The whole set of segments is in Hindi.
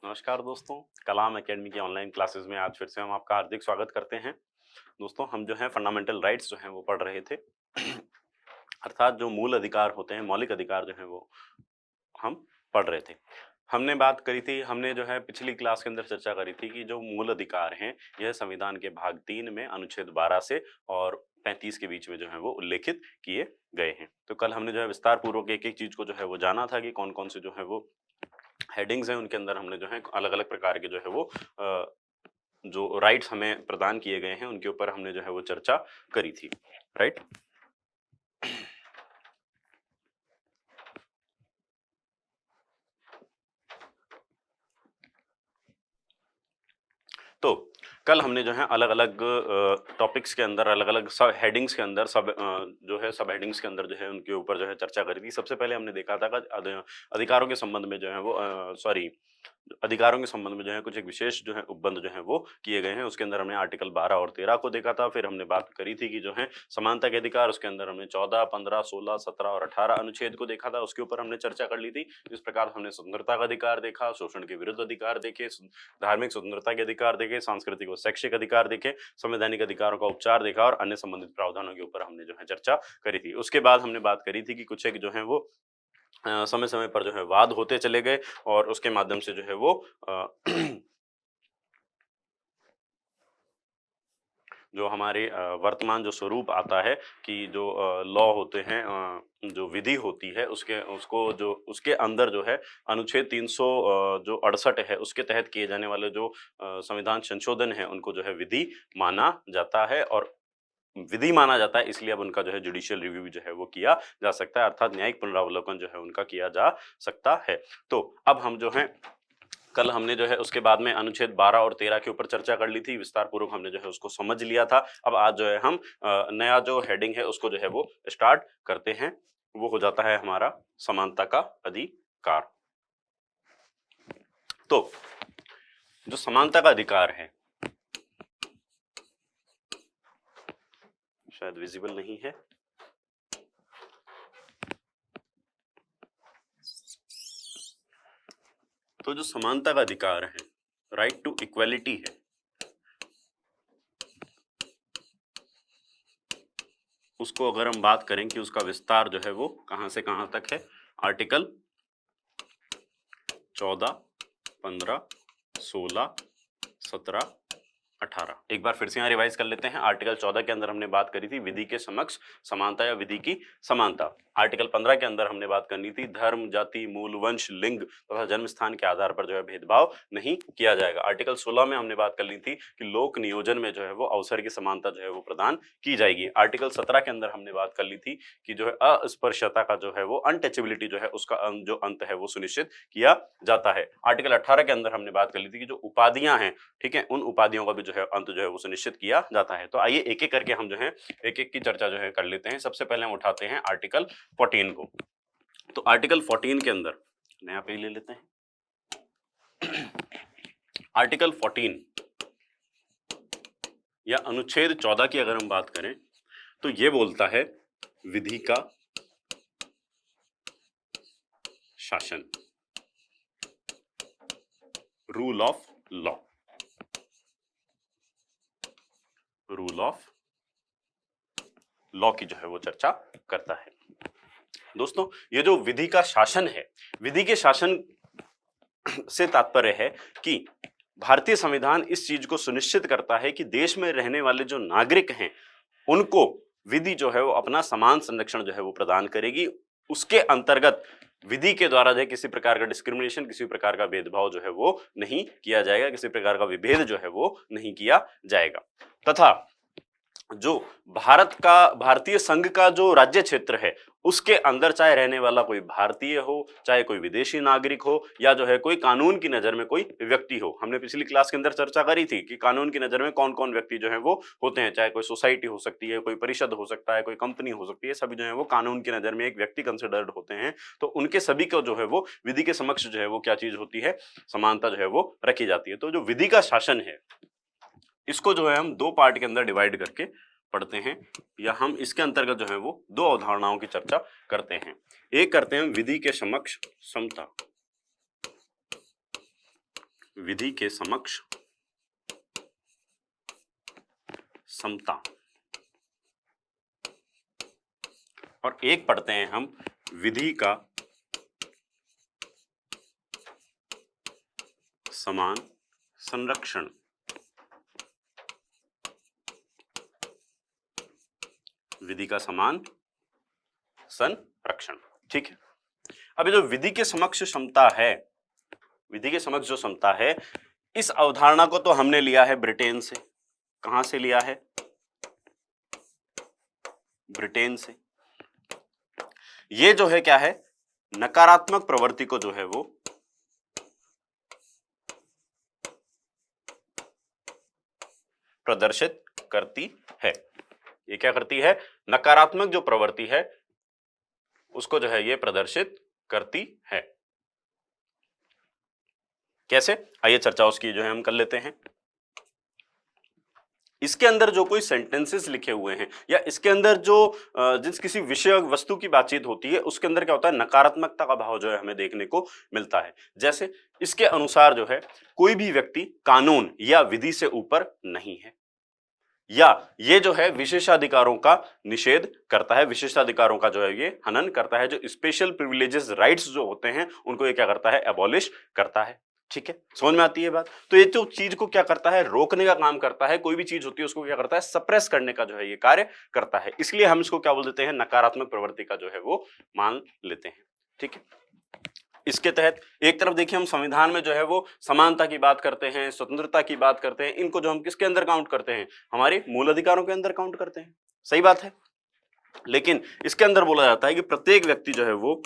नमस्कार दोस्तों, कलाम एकेडमी की ऑनलाइन क्लासेस में आज फिर से हम आपका हार्दिक स्वागत करते हैं। दोस्तों, हम जो है फंडामेंटल राइट्स जो हैं वो पढ़ रहे थे। अर्थात जो मूल अधिकार होते हैं, मौलिक अधिकार जो हैं वो हम पढ़ रहे थे। हमने बात करी थी, हमने जो है पिछली क्लास के अंदर चर्चा करी थी कि जो मूल अधिकार हैं, यह संविधान के भाग 3 में अनुच्छेद 12 से और 35 के बीच में जो है वो उल्लेखित किए गए हैं। तो कल हमने जो है विस्तार पूर्वक एक-एक चीज़ को जो है वो जाना था कि कौन-कौन से जो है वो हेडिंग्स हैं, उनके अंदर हमने जो है अलग-अलग प्रकार के जो है वो जो राइट्स हमें प्रदान किए गए हैं, उनके ऊपर हमने जो है वो चर्चा करी थी, राइट? तो कल हमने जो है अलग-अलग टॉपिक्स के अंदर अलग-अलग सब हेडिंग्स के अंदर जो है सब हेडिंग्स के अंदर जो है उनके ऊपर जो है चर्चा करी थी। सबसे पहले हमने देखा था कि अधिकारों के संबंध में जो है वो अधिकारों के संबंध में जो है कुछ एक विशेष जो है उपबंध जो है वो किए गए हैं। उसके अंदर हमने आर्टिकल 12 और 13 को देखा था। फिर हमने बात करी थी कि जो है समानता के अधिकार, उसके अंदर हमने 14, 15, 16, 17 और 18 अनुच्छेद को देखा था। उसके ऊपर हमने चर्चा कर ली थी। इस प्रकार हमने स्वतंत्रता का अधिकार देखा, शोषण के विरुद्ध अधिकार देखे, धार्मिक स्वतंत्रता के अधिकार देखे, सांस्कृतिक व शैक्षिक अधिकार देखे, संवैधानिक अधिकारों का उपचार देखा और अन्य संबंधित प्रावधानों के ऊपर हमने जो है चर्चा करी थी। उसके बाद हमने बात करी थी कि कुछ एक जो है वो समय-समय पर जो है वाद होते चले गए और उसके माध्यम से जो है वो जो हमारे वर्तमान जो स्वरूप आता है कि जो लॉ होते हैं, जो विधि होती है उसके अंदर जो है अनुच्छेद 300 जो 68 है उसके तहत किए जाने वाले जो संविधान संशोधन है उनको जो है विधि माना जाता है और विधि माना जाता है, इसलिए अब उनका जो है जुडिशियल रिव्यू जो है वो किया जा सकता है, अर्थात न्यायिक पुनरावलोकन जो है उनका किया जा सकता है। तो अब हम जो है कल हमने जो है उसके बाद में अनुच्छेद 12 और 13 के ऊपर चर्चा कर ली थी, विस्तार पूर्वक हमने जो है उसको समझ लिया था। अब आज जो है हम नया जो हेडिंग है उसको जो है वो स्टार्ट करते हैं। वो हो जाता है हमारा समानता का अधिकार। तो जो समानता का अधिकार है, शायद विजिबल नहीं है। तो जो समानता का अधिकार है, राइट टू इक्वलिटी है, उसको अगर हम बात करें कि उसका विस्तार जो है वो कहां से कहां तक है, आर्टिकल 14, 15, 16, 17, 18। एक बार फिर से यहाँ रिवाइज कर लेते हैं। आर्टिकल 14 के अंदर हमने बात करी थी विधि के समक्ष समानता या विधि की समानता। आर्टिकल 15 के अंदर हमने बात करनी थी धर्म, जाति, मूल, वंश, लिंग तथा जन्म स्थान के आधार पर जो है भेदभाव नहीं किया जाएगा। आर्टिकल 16 में हमने बात कर ली थी कि लोक नियोजन में जो है वो अवसर की समानता जो है वो प्रदान की जाएगी। आर्टिकल 17 के अंदर हमने बात कर ली थी कि जो है अस्पृश्यता का जो है वो अनटचेबिलिटी जो है उसका जो अंत है वो सुनिश्चित किया जाता है। आर्टिकल 18 के अंदर हमने बात कर ली थी कि जो उपाधियां हैं, ठीक है, उन उपाधियों का भी जो है अंत जो है वो सुनिश्चित किया जाता है। तो आइए एक एक करके हम जो है एक एक की चर्चा जो है कर लेते हैं। सबसे पहले हम उठाते हैं आर्टिकल 14 को। तो आर्टिकल 14 के अंदर नया पेज ले लेते हैं। आर्टिकल 14 या अनुच्छेद 14 की अगर हम बात करें तो ये बोलता है विधि का शासन, rule of law, rule of law की जो है वो चर्चा करता है। दोस्तों, ये जो विधि का शासन है, विधि के शासन से तात्पर्य है कि भारतीय संविधान इस चीज को सुनिश्चित करता है कि देश में रहने वाले जो नागरिक हैं उनको विधि जो है वो अपना समान संरक्षण जो है वो प्रदान करेगी। उसके अंतर्गत विधि के द्वारा जो है किसी प्रकार का डिस्क्रिमिनेशन, किसी प्रकार का भेदभाव जो है वो नहीं किया जाएगा, किसी प्रकार का विभेद जो है वो नहीं किया जाएगा। तथा जो भारतीय संघ का जो राज्य क्षेत्र है उसके अंदर चाहे रहने वाला कोई भारतीय हो, चाहे कोई विदेशी नागरिक हो या जो है कोई कानून की नजर में कोई व्यक्ति हो, हमने पिछली क्लास के अंदर चर्चा करी थी कि कानून की नजर में कौन कौन व्यक्ति जो है वो होते हैं, चाहे कोई सोसाइटी हो सकती है, कोई परिषद हो सकता है, कोई कंपनी हो सकती है, सभी जो है वो कानून की नजर में एक व्यक्ति कंसिडर्ड होते हैं। तो उनके सभी को जो है वो विधि के समक्ष जो है वो क्या चीज होती है, समानता जो है वो रखी जाती है। तो जो विधि का शासन है इसको जो है हम दो पार्ट के अंदर डिवाइड करके पढ़ते हैं या हम इसके अंतर्गत जो है वो दो अवधारणाओं की चर्चा करते हैं। एक करते हैं विधि के समक्ष समता, विधि के समक्ष समता, और एक पढ़ते हैं हम विधि का समान संरक्षण। विधि का समान संरक्षण, ठीक है। अब ये जो विधि के समक्ष क्षमता है, विधि के समक्ष जो क्षमता है, इस अवधारणा को तो हमने लिया है ब्रिटेन से। कहां से लिया है? ब्रिटेन से। ये जो है क्या है, नकारात्मक प्रवृत्ति को जो है वो प्रदर्शित करती है। ये क्या करती है? नकारात्मक जो प्रवृत्ति है उसको जो है ये प्रदर्शित करती है। कैसे? आइए चर्चा उसकी जो है हम कर लेते हैं। इसके अंदर जो कोई सेंटेंसेस लिखे हुए हैं या इसके अंदर जो जिस किसी विषय वस्तु की बातचीत होती है उसके अंदर क्या होता है, नकारात्मकता का भाव जो है हमें देखने को मिलता है। जैसे इसके अनुसार जो है कोई भी व्यक्ति कानून या विधि से ऊपर नहीं है, या ये जो है विशेषाधिकारों का निषेध करता है, विशेषाधिकारों का जो है ये हनन करता है, जो स्पेशल प्रिविलेजेस राइट्स जो होते हैं उनको ये क्या करता है, एबॉलिश करता है। ठीक है, समझ में आती है बात? तो ये जो चीज को क्या करता है, रोकने का काम करता है। कोई भी चीज होती है उसको क्या करता है, सप्रेस करने का जो है ये कार्य करता है। इसलिए हम इसको क्या बोल देते हैं, नकारात्मक प्रवृत्ति का जो है वो मान लेते हैं। ठीक है, इसके तहत एक तरफ देखिए हम संविधान में जो है वो समानता की बात करते हैं, स्वतंत्रता की बात करते हैं, इनको जो हम किसके अंदर काउंट करते हैं, हमारे मूल अधिकारों के अंदर काउंट करते हैं। सही बात है। लेकिन इसके अंदर बोला जाता है कि प्रत्येक व्यक्ति जो है वो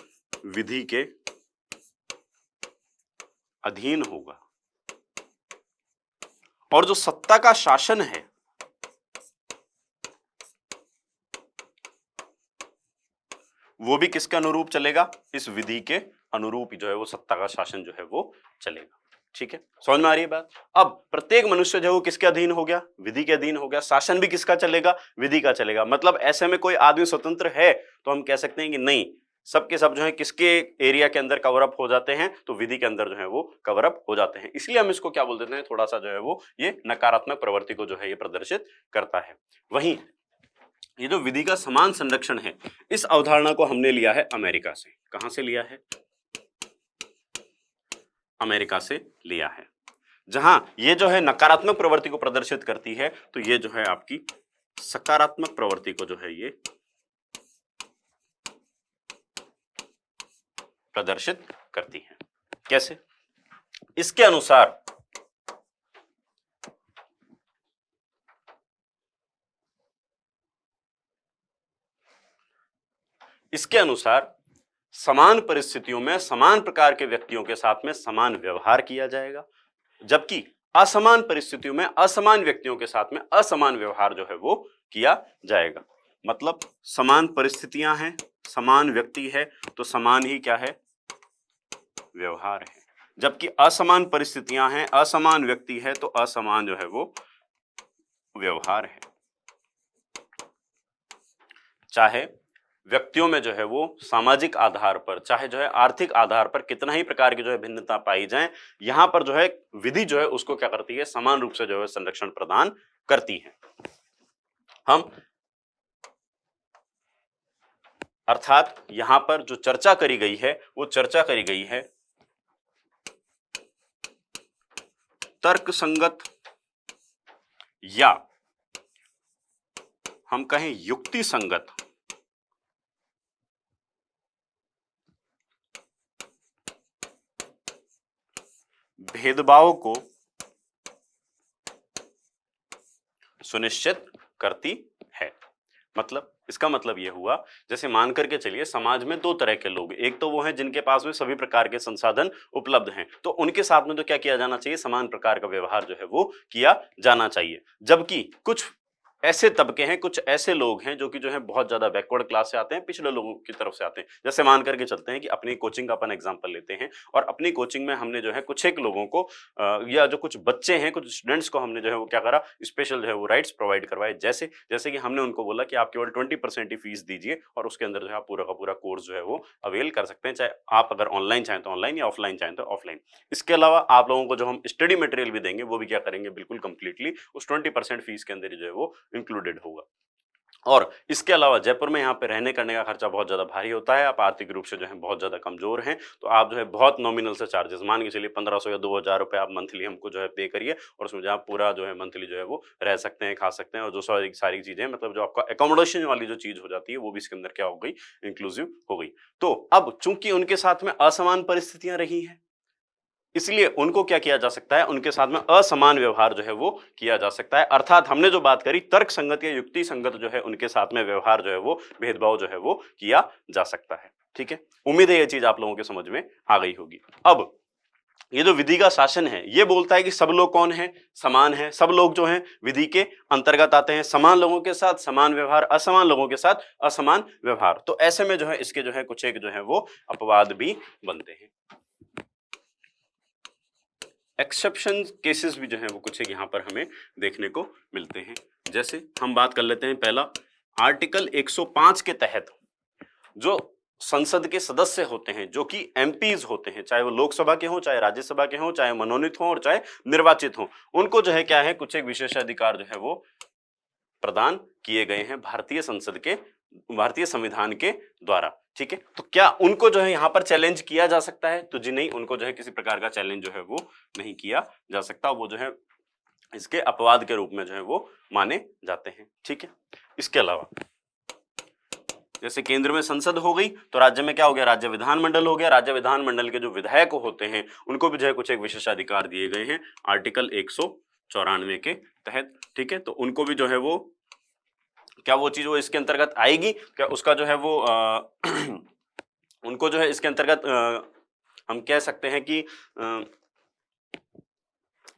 विधि के अधीन होगा, और जो सत्ता का शासन है वो भी किसके अनुरूप चलेगा, इस विधि के अनुरूप ही जो है वो सत्ता का शासन जो है वो चलेगा। ठीक है, समझ में आ रही है बात? अब प्रत्येक मनुष्य जो है वो किसके अधीन हो गया, विधि के अधीन हो गया। शासन भी किसका चलेगा, विधि का चलेगा। मतलब ऐसे में कोई आदमी स्वतंत्र है तो हम कह सकते हैं कि नहीं, सबके सब जो है किसके एरिया के अंदर कवर अप हो जाते हैं, तो विधि के अंदर जो है वो कवर अप हो जाते हैं। इसलिए हम इसको क्या बोल देते हैं, थोड़ा सा जो है वो ये नकारात्मक प्रवृत्ति को जो है ये प्रदर्शित करता है। वहीं ये जो विधि का समान संरक्षण है, इस अवधारणा को हमने लिया है अमेरिका से। कहां से लिया है, अमेरिका से लिया है। जहां ये जो है नकारात्मक प्रवृत्ति को प्रदर्शित करती है, तो ये जो है आपकी सकारात्मक प्रवृत्ति को जो है ये प्रदर्शित करती है। कैसे? इसके अनुसार समान परिस्थितियों में समान प्रकार के व्यक्तियों के साथ में समान व्यवहार किया जाएगा, जबकि असमान परिस्थितियों में असमान व्यक्तियों के साथ में असमान व्यवहार जो है वो किया जाएगा। मतलब समान परिस्थितियां हैं, समान व्यक्ति है, तो समान ही क्या है, व्यवहार है। जबकि असमान परिस्थितियां हैं, असमान व्यक्ति है, तो असमान जो है वो व्यवहार है। चाहे व्यक्तियों में जो है वो सामाजिक आधार पर, चाहे जो है आर्थिक आधार पर कितना ही प्रकार की जो है भिन्नता पाई जाए, यहां पर जो है विधि जो है उसको क्या करती है, समान रूप से जो है संरक्षण प्रदान करती है। हम अर्थात यहां पर जो चर्चा करी गई है वो चर्चा करी गई है तर्कसंगत या हम कहें युक्ति संगत भेदभाव को सुनिश्चित करती है। मतलब इसका मतलब यह हुआ, जैसे मान करके चलिए समाज में दो तरह के लोग, एक तो वो हैं जिनके पास में सभी प्रकार के संसाधन उपलब्ध हैं, तो उनके साथ में तो क्या किया जाना चाहिए, समान प्रकार का व्यवहार जो है वो किया जाना चाहिए। जबकि कुछ ऐसे तबके हैं, कुछ ऐसे लोग हैं जो कि जो है बहुत ज्यादा बैकवर्ड क्लास से आते हैं, पिछले लोगों की तरफ से आते हैं। जैसे मान करके चलते हैं कि अपनी कोचिंग का अपन एग्जांपल लेते हैं और अपनी कोचिंग में हमने जो है कुछ एक लोगों को या जो कुछ बच्चे हैं, कुछ स्टूडेंट्स को हमने जो है वो क्या करा, स्पेशल जो है वो राइट्स प्रोवाइड करवाए। जैसे जैसे कि हमने उनको बोला कि आप केवल 20% ही फीस दीजिए और उसके अंदर जो है आप पूरा का पूरा कोर्स जो है वो अवेल कर सकते हैं, चाहे आप अगर ऑनलाइन चाहें तो ऑनलाइन या ऑफलाइन चाहें तो ऑफलाइन। इसके अलावा आप लोगों को जो हम स्टडी मटेरियल भी देंगे वो भी क्या करेंगे, बिल्कुल कंप्लीटली उस 20% फीस के अंदर ही जो है वो इंक्लूडेड होगा। और इसके अलावा जयपुर में यहाँ पे रहने करने का खर्चा बहुत ज़्यादा भारी होता है, आप आर्थिक रूप से जो है बहुत ज़्यादा कमज़ोर हैं, तो आप जो है बहुत नॉमिनल से चार्जेस मान के चलिए 1500 या 2000 रुपये आप मंथली हमको जो है पे करिए और उसमें जो आप पूरा जो है मंथली जो है वो रह सकते हैं, खा सकते हैं और जो सारी सारी चीज़ें मतलब जो आपका एकोमोडेशन वाली जो चीज़ हो जाती है वो भी इसके अंदर क्या हो गई, इंक्लूसिव हो गई। तो अब चूंकि उनके साथ में असमान परिस्थितियां रही हैं, इसलिए उनको क्या किया जा सकता है, उनके साथ में असमान व्यवहार जो है वो किया जा सकता है। अर्थात हमने जो बात करी तर्क संगत या युक्ति संगत जो है उनके साथ में व्यवहार जो है वो भेदभाव जो है वो किया जा सकता है। ठीक है, उम्मीद है ये चीज आप लोगों के समझ में आ गई होगी। अब ये जो विधि का शासन है ये बोलता है कि सब लोग कौन है, समान है, सब लोग जो हैं विधि के अंतर्गत आते हैं, समान लोगों के साथ समान व्यवहार, असमान लोगों के साथ असमान व्यवहार। तो ऐसे में जो है इसके जो है कुछ एक जो है वो अपवाद भी बनते हैं, एक्सेप्शन केसेस भी जो है वो कुछ एक यहाँ पर हमें देखने को मिलते हैं। जैसे हम बात कर लेते हैं पहला, आर्टिकल 105 के तहत जो संसद के सदस्य होते हैं, जो कि एमपीज होते हैं, चाहे वो लोकसभा के हों, चाहे राज्यसभा के हों, चाहे मनोनीत हों और चाहे निर्वाचित हों, उनको जो है क्या है, कुछ एक विशेषाधिकार जो है वो प्रदान किए गए हैं भारतीय संसद के, भारतीय संविधान के द्वारा। ठीक है, तो क्या उनको जो है यहां पर चैलेंज किया जा सकता है? तो जी नहीं, उनको जो है किसी प्रकार का चैलेंज जो है वो नहीं किया जा सकता, वो जो है इसके अपवाद के रूप में जो है वो माने जाते हैं। ठीक है, इसके अलावा जैसे केंद्र में संसद हो गई तो राज्य में क्या हो गया, राज्य विधानमंडल हो गया। राज्य विधानमंडल के जो विधायक होते हैं उनको भी जो है कुछ एक विशेषाधिकार दिए गए हैं आर्टिकल 194 के तहत। ठीक है, तो उनको भी जो है वो क्या वो चीज वो इसके अंतर्गत आएगी, क्या उसका जो है वो उनको जो है इसके अंतर्गत हम कह सकते हैं कि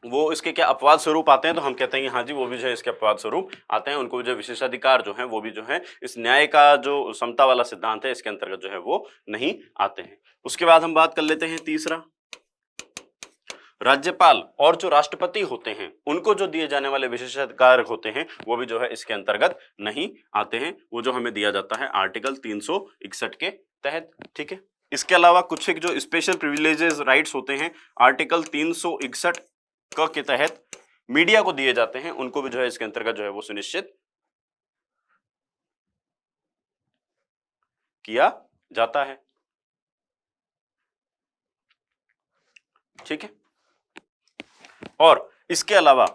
वो इसके क्या अपवाद स्वरूप आते हैं, तो हम कहते हैं कि हाँ जी वो भी जो है इसके अपवाद स्वरूप आते हैं, उनको जो विशेषाधिकार जो है वो भी जो है इस न्याय का जो समता वाला सिद्धांत है इसके अंतर्गत जो है वो नहीं आते हैं। उसके बाद हम बात कर लेते हैं तीसरा, राज्यपाल और जो राष्ट्रपति होते हैं उनको जो दिए जाने वाले विशेषाधिकार होते हैं वो भी जो है इसके अंतर्गत नहीं आते हैं, वो जो हमें दिया जाता है आर्टिकल 361 के तहत। ठीक है, इसके अलावा कुछ एक जो स्पेशल प्रिविलेजेस राइट्स होते हैं आर्टिकल 361 के तहत मीडिया को दिए जाते हैं, उनको भी जो है इसके अंतर्गत जो है वो सुनिश्चित किया जाता है। ठीक है, और इसके अलावा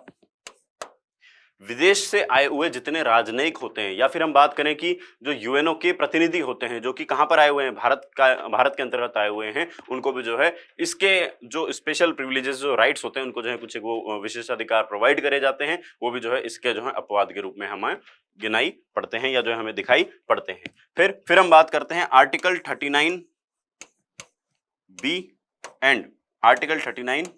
विदेश से आए हुए जितने राजनयिक होते हैं, या फिर हम बात करें कि जो यूएनओ के प्रतिनिधि होते हैं जो कि कहां पर आए हुए हैं, भारत के अंतर्गत आए हुए हैं, उनको भी जो है इसके जो स्पेशल प्रिविलेजेस जो राइट्स होते हैं उनको जो है कुछ वो विशेषाधिकार प्रोवाइड करे जाते हैं, वो भी जो है इसके जो है अपवाद के रूप में हमें गिनाई पड़ते हैं या जो है हमें दिखाई पड़ते हैं। फिर हम बात करते हैं आर्टिकल 39 बी एंड आर्टिकल 39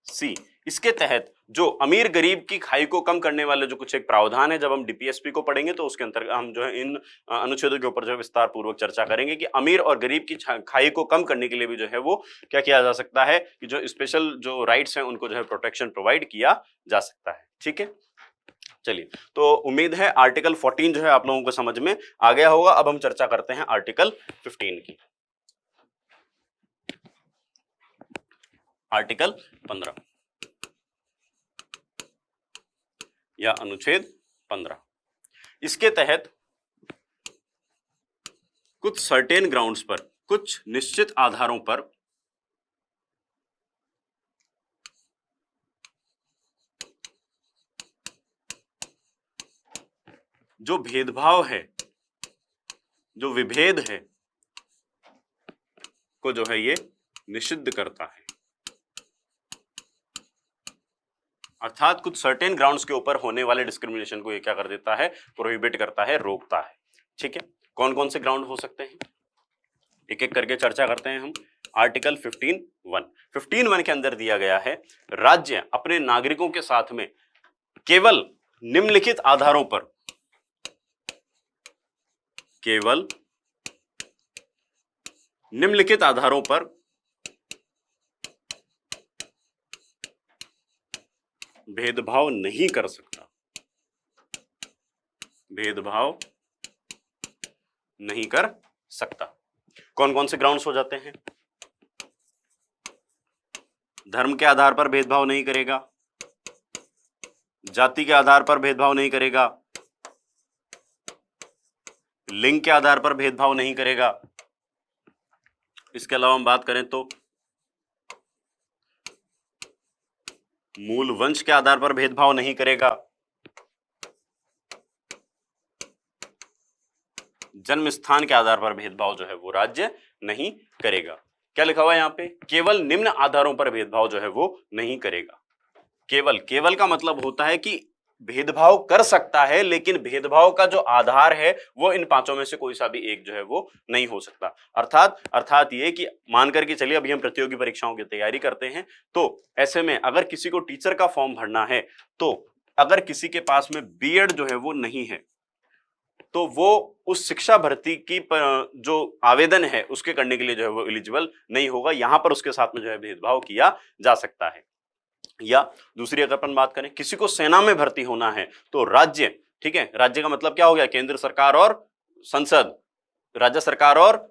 सी। इसके तहत जो अमीर गरीब की खाई को कम करने वाले जो कुछ एक प्रावधान है, जब हम डीपीएसपी को पढ़ेंगे तो उसके अंतर्गत हम जो है इन अनुच्छेदों के ऊपर जो है विस्तार पूर्वक चर्चा करेंगे कि अमीर और गरीब की खाई को कम करने के लिए भी जो है वो क्या किया जा सकता है कि जो स्पेशल जो राइट्स हैं उनको जो है प्रोटेक्शन प्रोवाइड किया जा सकता है। ठीक है, चलिए, तो उम्मीद है आर्टिकल 14 जो है आप लोगों को समझ में आ गया होगा। अब हम चर्चा करते हैं आर्टिकल 15 की। आर्टिकल 15 या अनुच्छेद 15, इसके तहत कुछ सर्टेन ग्राउंड्स पर, कुछ निश्चित आधारों पर जो भेदभाव है, जो विभेद है को जो है ये निषिद्ध करता है। अर्थात कुछ सर्टेन ग्राउंड्स के ऊपर होने वाले डिस्क्रिमिनेशन को ये क्या कर देता है, प्रोहिबिट करता है, रोकता है। ठीक है, कौन कौन से ग्राउंड हो सकते हैं एक एक करके चर्चा करते हैं हम। आर्टिकल 15(1) के अंदर दिया गया है, राज्य अपने नागरिकों के साथ में केवल निम्नलिखित आधारों पर, केवल निम्नलिखित आधारों पर भेदभाव नहीं कर सकता, भेदभाव नहीं कर सकता। कौन कौन से ग्राउंड्स हो जाते हैं? धर्म के आधार पर भेदभाव नहीं करेगा, जाति के आधार पर भेदभाव नहीं करेगा, लिंग के आधार पर भेदभाव नहीं करेगा। इसके अलावा हम बात करें तो मूल वंश के आधार पर भेदभाव नहीं करेगा, जन्म स्थान के आधार पर भेदभाव जो है वो राज्य नहीं करेगा। क्या लिखा हुआ है यहाँ पे? केवल निम्न आधारों पर भेदभाव जो है वो नहीं करेगा। केवल, केवल का मतलब होता है कि भेदभाव कर सकता है, लेकिन भेदभाव का जो आधार है वो इन पांचों में से कोई सा भी एक जो है वो नहीं हो सकता। अर्थात ये कि मान करके चलिए अभी हम प्रतियोगी परीक्षाओं की तैयारी करते हैं, तो ऐसे में अगर किसी को टीचर का फॉर्म भरना है, तो अगर किसी के पास में बीएड जो है वो नहीं है, तो वो उस शिक्षा भर्ती की जो आवेदन है उसके करने के लिए जो है वो एलिजिबल नहीं होगा। यहां पर उसके साथ में जो है भेदभाव किया जा सकता है। या दूसरी अगर अपन बात करें, किसी को सेना में भर्ती होना है, तो राज्य, ठीक है, राज्य का मतलब क्या हो गया? केंद्र सरकार और संसद, राज्य सरकार और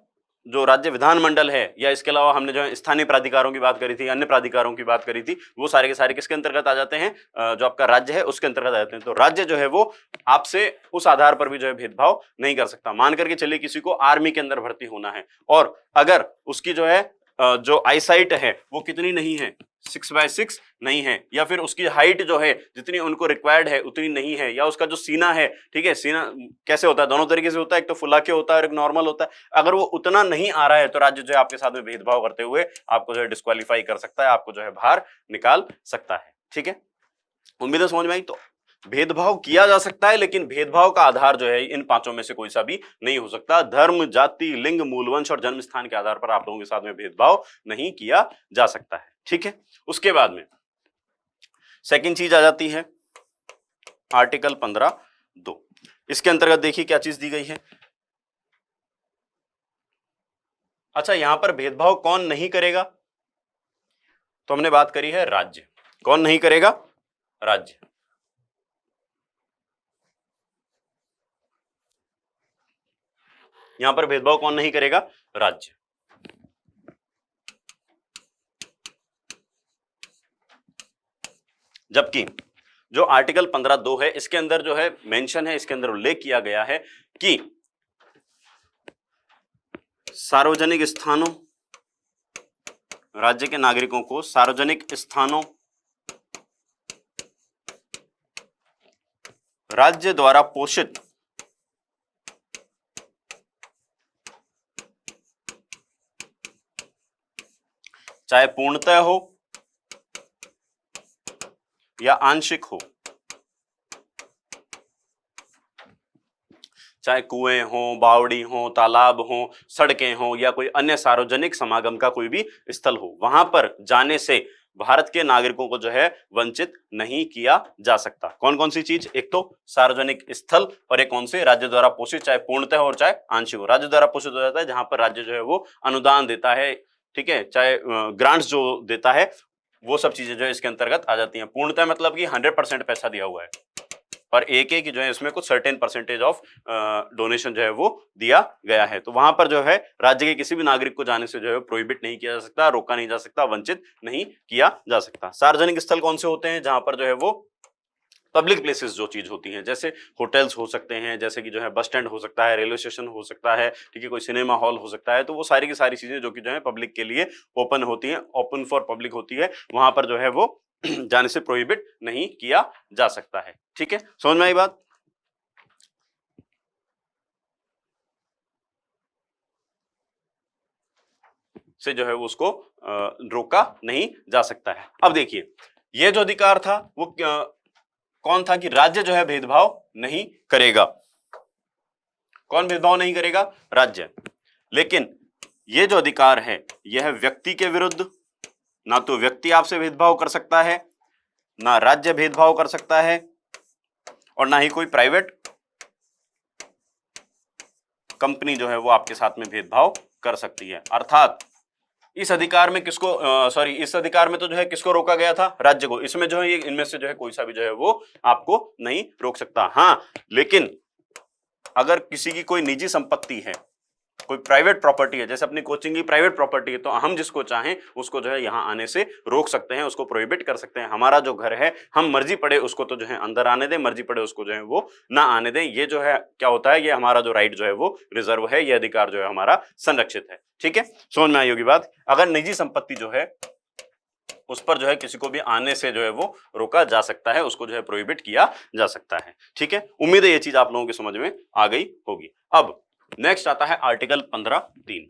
जो राज्य विधानमंडल है, या इसके अलावा हमने जो है स्थानीय प्राधिकारों की बात करी थी, अन्य प्राधिकारों की बात करी थी, वो सारे के सारे किसके अंतर्गत आ जाते हैं? जो आपका राज्य है उसके अंतर्गत आ जाते हैं। तो राज्य जो है वो आपसे उस आधार पर भी जो है भेदभाव नहीं कर सकता। मान करके चलिए किसी को आर्मी के अंदर भर्ती होना है, और अगर उसकी जो है जो आईसाइट है वो कितनी नहीं है, 6x6 नहीं है, या फिर उसकी हाइट जो है जितनी उनको रिक्वायर्ड है उतनी नहीं है, या उसका जो सीना है, ठीक है, सीना कैसे होता है? दोनों तरीके से होता है, एक तो फुला के होता है और एक नॉर्मल होता है। अगर वो उतना नहीं आ रहा है तो राज्य जो है आपके साथ में भेदभाव करते हुए आपको जो है डिस्क्वालीफाई कर सकता है, आपको जो है बाहर निकाल सकता है। ठीक है, उम्मीद है समझ में आई। तो भेदभाव किया जा सकता है, लेकिन भेदभाव का आधार जो है इन पांचों में से कोई सा भी नहीं हो सकता। धर्म, जाति, लिंग, मूलवंश और जन्म स्थान के आधार पर आप लोगों के साथ में भेदभाव नहीं किया जा सकता है। ठीक है, उसके बाद में सेकंड चीज आ जाती है आर्टिकल 15(2). इसके अंतर्गत देखिए क्या चीज दी गई है। अच्छा, यहां पर भेदभाव कौन नहीं करेगा? तो हमने बात करी है राज्य। कौन नहीं करेगा? राज्य। यहां पर भेदभाव कौन नहीं करेगा? राज्य। जबकि जो आर्टिकल 15(2) है, इसके अंदर जो है मेंशन है, इसके अंदर उल्लेख किया गया है कि सार्वजनिक स्थानों, राज्य के नागरिकों को सार्वजनिक स्थानों, राज्य द्वारा पोषित चाहे पूर्णतः हो या आंशिक हो, चाहे कुएं हो, बावड़ी हो, तालाब हो, सड़कें हो, या कोई अन्य सार्वजनिक समागम का कोई भी स्थल हो, वहां पर जाने से भारत के नागरिकों को जो है वंचित नहीं किया जा सकता। कौन कौन सी चीज? एक तो सार्वजनिक स्थल, और एक कौन से? राज्य द्वारा पोषित, चाहे पूर्णतः हो चाहे आंशिक हो। राज्य द्वारा पोषित हो जाता है जहां पर राज्य जो है वो अनुदान देता है, ठीक है, चाहे ग्रांट्स जो देता है, वो सब चीजें जो है इसके अंतर्गत आ जाती हैं। पूर्णतः मतलब कि 100% पैसा दिया हुआ है, और एक जो है इसमें कुछ सर्टेन परसेंटेज ऑफ डोनेशन जो है वो दिया गया है। तो वहां पर जो है राज्य के किसी भी नागरिक को जाने से जो है प्रोहिबिट नहीं किया जा सकता, रोका नहीं जा सकता, वंचित नहीं किया जा सकता। सार्वजनिक स्थल कौन से होते हैं? जहां पर जो है वो पब्लिक प्लेसेस जो चीज होती हैं, जैसे होटल्स हो सकते हैं, जैसे कि जो है बस स्टैंड हो सकता है, रेलवे स्टेशन हो सकता है, ठीक है, कोई सिनेमा हॉल हो सकता है। तो वो सारी की सारी चीजें जो कि जो है पब्लिक के लिए ओपन होती हैं, ओपन फॉर पब्लिक होती है, वहां पर जो है वो जाने से प्रोहिबिट नहीं किया जा सकता है। ठीक है, समझ में आई बात? से जो है वो उसको रोका नहीं जा सकता है। अब देखिए, ये जो अधिकार था वो कौन था? कि राज्य जो है भेदभाव नहीं करेगा। कौन भेदभाव नहीं करेगा? राज्य। लेकिन ये जो अधिकार है यह व्यक्ति के विरुद्ध, ना तो व्यक्ति आपसे भेदभाव कर सकता है, ना राज्य भेदभाव कर सकता है, और ना ही कोई प्राइवेट कंपनी जो है वो आपके साथ में भेदभाव कर सकती है। अर्थात इस अधिकार में किसको इस अधिकार में तो जो है किसको रोका गया था, राज्य को। इसमें जो है ये इनमें से जो है कोई सा भी जो है वो आपको नहीं रोक सकता। हाँ, लेकिन अगर किसी की कोई निजी संपत्ति है, कोई प्राइवेट प्रॉपर्टी है, जैसे अपनी कोचिंग की प्राइवेट प्रॉपर्टी है, तो हम जिसको चाहें उसको जो है यहाँ आने से रोक सकते हैं, उसको प्रोहिबिट कर सकते हैं। हमारा जो घर है, हम मर्जी पड़े उसको तो जो है अंदर आने दें, मर्जी पड़े उसको जो है वो ना आने दें। ये जो है क्या होता है, ये हमारा जो राइट जो है वो रिजर्व है, ये अधिकार जो है हमारा संरक्षित है। ठीक है, समझ में आई होगी बात। अगर निजी संपत्ति जो है उस पर जो है किसी को भी आने से जो है वो रोका जा सकता है, उसको जो है प्रोहिबिट किया जा सकता है। ठीक है, उम्मीद है ये चीज आप लोगों की समझ में आ गई होगी। अब नेक्स्ट आता है आर्टिकल 15(3).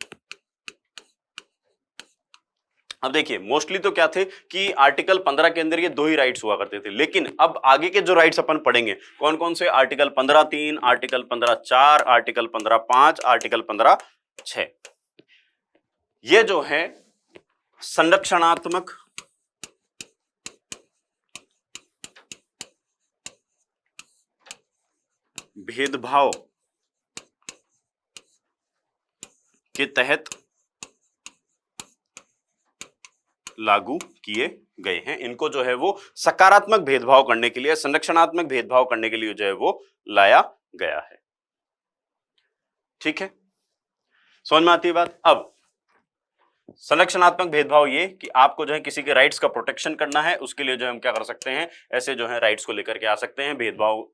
अब देखिए, मोस्टली तो क्या थे कि आर्टिकल 15 के अंदर ये दो ही राइट्स हुआ करते थे, लेकिन अब आगे के जो राइट्स अपन पढ़ेंगे कौन कौन से, आर्टिकल 15(3), आर्टिकल 15(4), आर्टिकल 15(5), आर्टिकल 15(6), ये जो है संरक्षणात्मक भेदभाव के तहत लागू किए गए हैं। इनको जो है वो सकारात्मक भेदभाव करने के लिए, संरक्षणात्मक भेदभाव करने के लिए जो है वो लाया गया है। ठीक है, समझ में आती है बात। अब संरक्षणात्मक भेदभाव ये कि आपको जो है किसी के राइट्स का प्रोटेक्शन करना है, उसके लिए जो है हम क्या कर सकते हैं, ऐसे जो है राइट्स को लेकर के आ सकते हैं। भेदभाव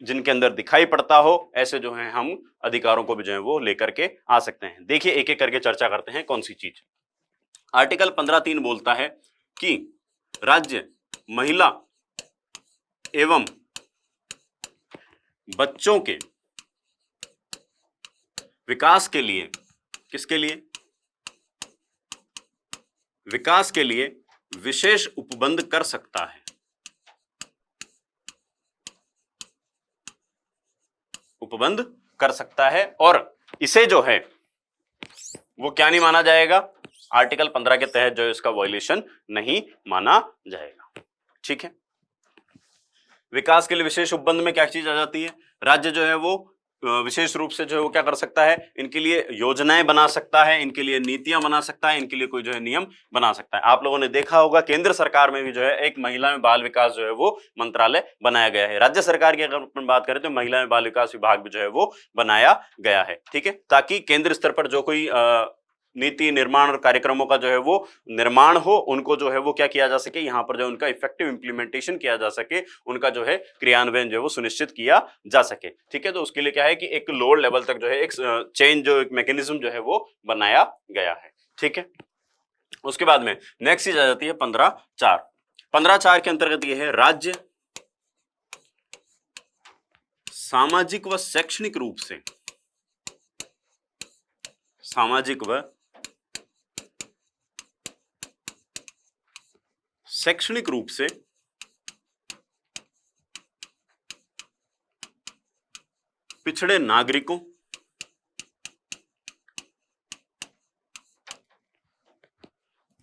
जिनके अंदर दिखाई पड़ता हो, ऐसे जो है हम अधिकारों को भी जो है वो लेकर के आ सकते हैं। देखिए, एक एक करके चर्चा करते हैं कौन सी चीज। आर्टिकल 15(3) बोलता है कि राज्य महिला एवं बच्चों के विकास के लिए, किसके लिए, विकास के लिए विशेष उपबंध कर सकता है। उपबंध कर सकता है, और इसे जो है वो क्या नहीं माना जाएगा, आर्टिकल 15 के तहत जो है इसका वायलेशन नहीं माना जाएगा। ठीक है, विकास के लिए विशेष उपबंध में क्या चीज आ जाती है, राज्य जो है वो विशेष रूप से जो है वो क्या कर सकता है, इनके लिए योजनाएं बना सकता है, इनके लिए नीतियां बना सकता है, इनके लिए कोई जो है नियम बना सकता है। आप लोगों ने देखा होगा केंद्र सरकार में भी जो है एक महिला एवं बाल विकास जो है वो मंत्रालय बनाया गया है। राज्य सरकार की अगर अपन बात करें तो महिला एवं बाल विकास विभाग भी जो है वो बनाया गया है। ठीक है, ताकि केंद्र स्तर पर जो कोई नीति निर्माण और कार्यक्रमों का जो है वो निर्माण हो, उनको जो है वो क्या किया जा सके, यहाँ पर जो उनका इफेक्टिव इंप्लीमेंटेशन किया जा सके, उनका जो है क्रियान्वयन जो है वो सुनिश्चित किया जा सके। ठीक है, तो उसके लिए क्या है कि एक लोअर लेवल तक जो है एक चेंज जो एक मैकेनिज्म जो है वो बनाया गया है। ठीक है, उसके बाद में नेक्स्ट चीज आ जाती है 15(4). 15(4) के अंतर्गत ये है, राज्य सामाजिक व शैक्षणिक रूप से, सामाजिक व शैक्षणिक रूप से पिछड़े नागरिकों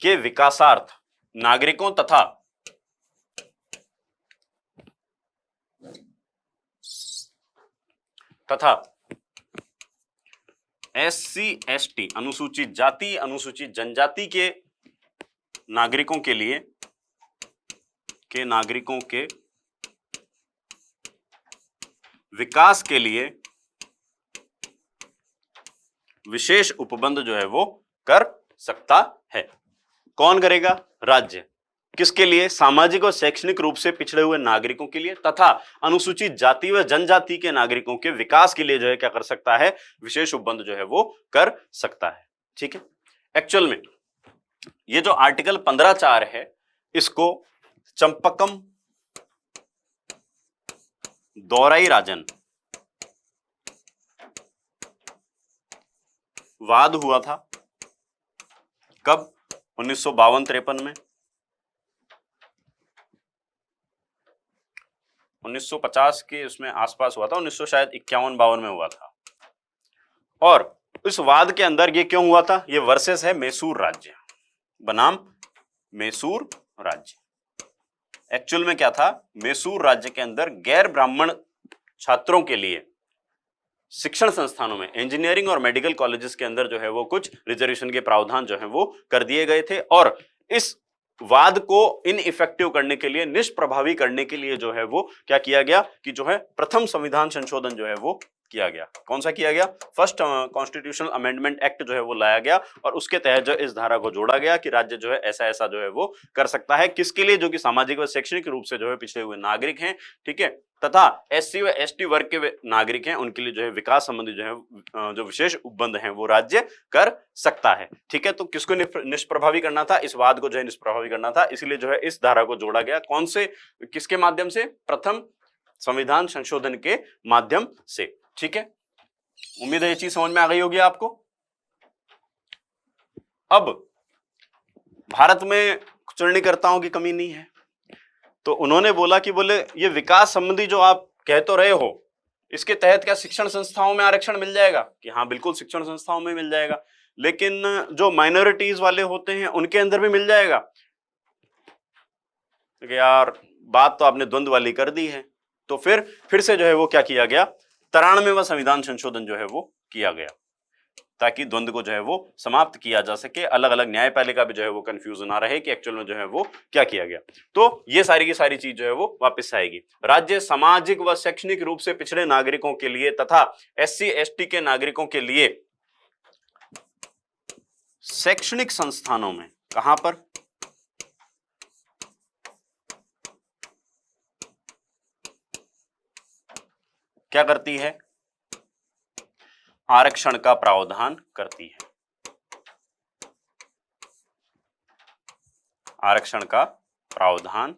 के विकासार्थ, नागरिकों तथा SC ST अनुसूचित जाति अनुसूचित जनजाति के नागरिकों के लिए, के नागरिकों के विकास के लिए विशेष उपबंध जो है वो कर सकता है। कौन करेगा, राज्य। किसके लिए, सामाजिक और शैक्षणिक रूप से पिछड़े हुए नागरिकों के लिए तथा अनुसूचित जाति व जनजाति के नागरिकों के विकास के लिए जो है क्या कर सकता है, विशेष उपबंध जो है वो कर सकता है। ठीक है, एक्चुअल में ये जो आर्टिकल 15(4) है, इसको चंपकम दौराई-राजन वाद हुआ था, कब, 1952-53 में। 1950 के उसमें आसपास हुआ था, 1951-52 में हुआ था। और इस वाद के अंदर ये क्यों हुआ था, ये वर्सेस है मैसूर राज्य बनाम मैसूर राज्य। एक्चुअल में क्या था, मैसूर राज्य के अंदर गैर ब्राह्मण छात्रों के लिए शिक्षण संस्थानों में, इंजीनियरिंग और मेडिकल कॉलेजेस के अंदर जो है वो कुछ रिजर्वेशन के प्रावधान जो है वो कर दिए गए थे, और इस वाद को इनइफेक्टिव करने के लिए, निष्प्रभावी करने के लिए जो है वो क्या किया गया कि जो है प्रथम संविधान संशोधन जो है वो किया गया। कौन सा किया गया? फर्स्ट कॉन्स्टिट्यूशनल अमेंडमेंट एक्ट जो है वो लाया गया, और उसके तहत जो इस धारा को जोड़ा गया कि राज्य जो है ऐसा ऐसा जो है वो कर सकता है। किसके लिए? जो कि सामाजिक व शैक्षणिक रूप से जो है पिछड़े हुए नागरिक हैं, ठीक है, तथा एससी व एसटी वर्ग के नागरिक हैं, उनके लिए जो है विकास संबंधी जो है जो विशेष उपबंध हैं वो राज्य कर सकता है। ठीक है, तो किसको निष्प्रभावी करना था? इस वाद को जो है निष्प्रभावी करना था, इसलिए जो है इस धारा को जोड़ा गया। कौन से, किसके माध्यम से? प्रथम संविधान संशोधन के माध्यम से। ठीक है, उम्मीद है ये चीज समझ में आ गई होगी आपको। अब भारत में चरणीकर्ताओं की कमी नहीं है, तो उन्होंने बोला कि बोले ये विकास संबंधी जो आप कह तो रहे हो, इसके तहत क्या शिक्षण संस्थाओं में आरक्षण मिल जाएगा? कि हाँ बिल्कुल शिक्षण संस्थाओं में मिल जाएगा, लेकिन जो माइनॉरिटीज वाले होते हैं उनके अंदर भी मिल जाएगा। तो यार बात तो आपने द्वंद्व वाली कर दी है, तो फिर से जो है वो क्या किया गया, 93वां संविधान संशोधन जो है वो किया गया, ताकि द्वंद्व को जो है वो समाप्त किया जा सके, अलग अलग न्यायपालिका भी जो है वो कंफ्यूजन ना रहे कि एक्चुअल में जो है वो क्या किया गया। तो ये सारी की सारी चीज जो है वो वापस आएगी। राज्य सामाजिक व शैक्षणिक रूप से पिछड़े नागरिकों के लिए तथा एससी एसटी के नागरिकों के लिए शैक्षणिक संस्थानों में, कहां पर? क्या करती है? आरक्षण का प्रावधान करती है। आरक्षण का प्रावधान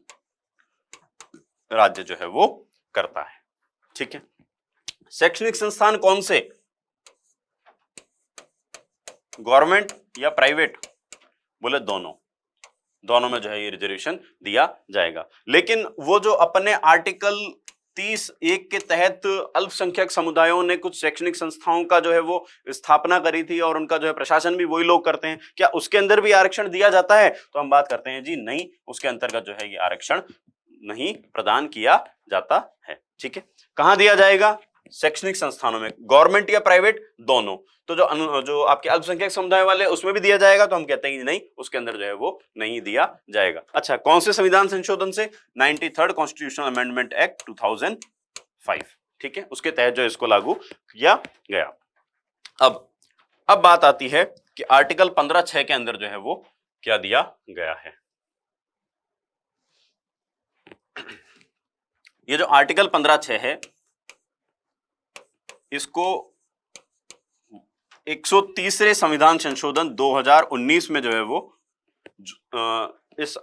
राज्य जो है वो करता है। ठीक है, शैक्षणिक संस्थान कौन से? गवर्नमेंट या प्राइवेट? बोले दोनों में जो है ये रिजर्वेशन दिया जाएगा। लेकिन वो जो अपने आर्टिकल 30(1) के तहत अल्पसंख्यक समुदायों ने कुछ शैक्षणिक संस्थाओं का जो है वो स्थापना करी थी, और उनका जो है प्रशासन भी वही लोग करते हैं, क्या उसके अंदर भी आरक्षण दिया जाता है? तो हम बात करते हैं जी नहीं, उसके अंतर्गत जो है ये आरक्षण नहीं प्रदान किया जाता है। ठीक है, कहां दिया जाएगा? शैक्षणिक संस्थानों में, गवर्नमेंट या प्राइवेट, दोनों। तो जो आपके अल्पसंख्यक समुदाय वाले उसमें भी दिया जाएगा, तो हम कहते हैं नहीं, उसके अंदर जो है वो नहीं दिया जाएगा। अच्छा, कौन से संविधान संशोधन से? 93rd constitutional amendment act 2005। ठीक है, उसके तहत जो इसको लागू किया गया। अब बात आती है कि आर्टिकल 15(6) के अंदर जो है वो क्या दिया गया है। ये जो आर्टिकल 15(6) है, इसको 130वें संविधान संशोधन 2019 में जो है वो इस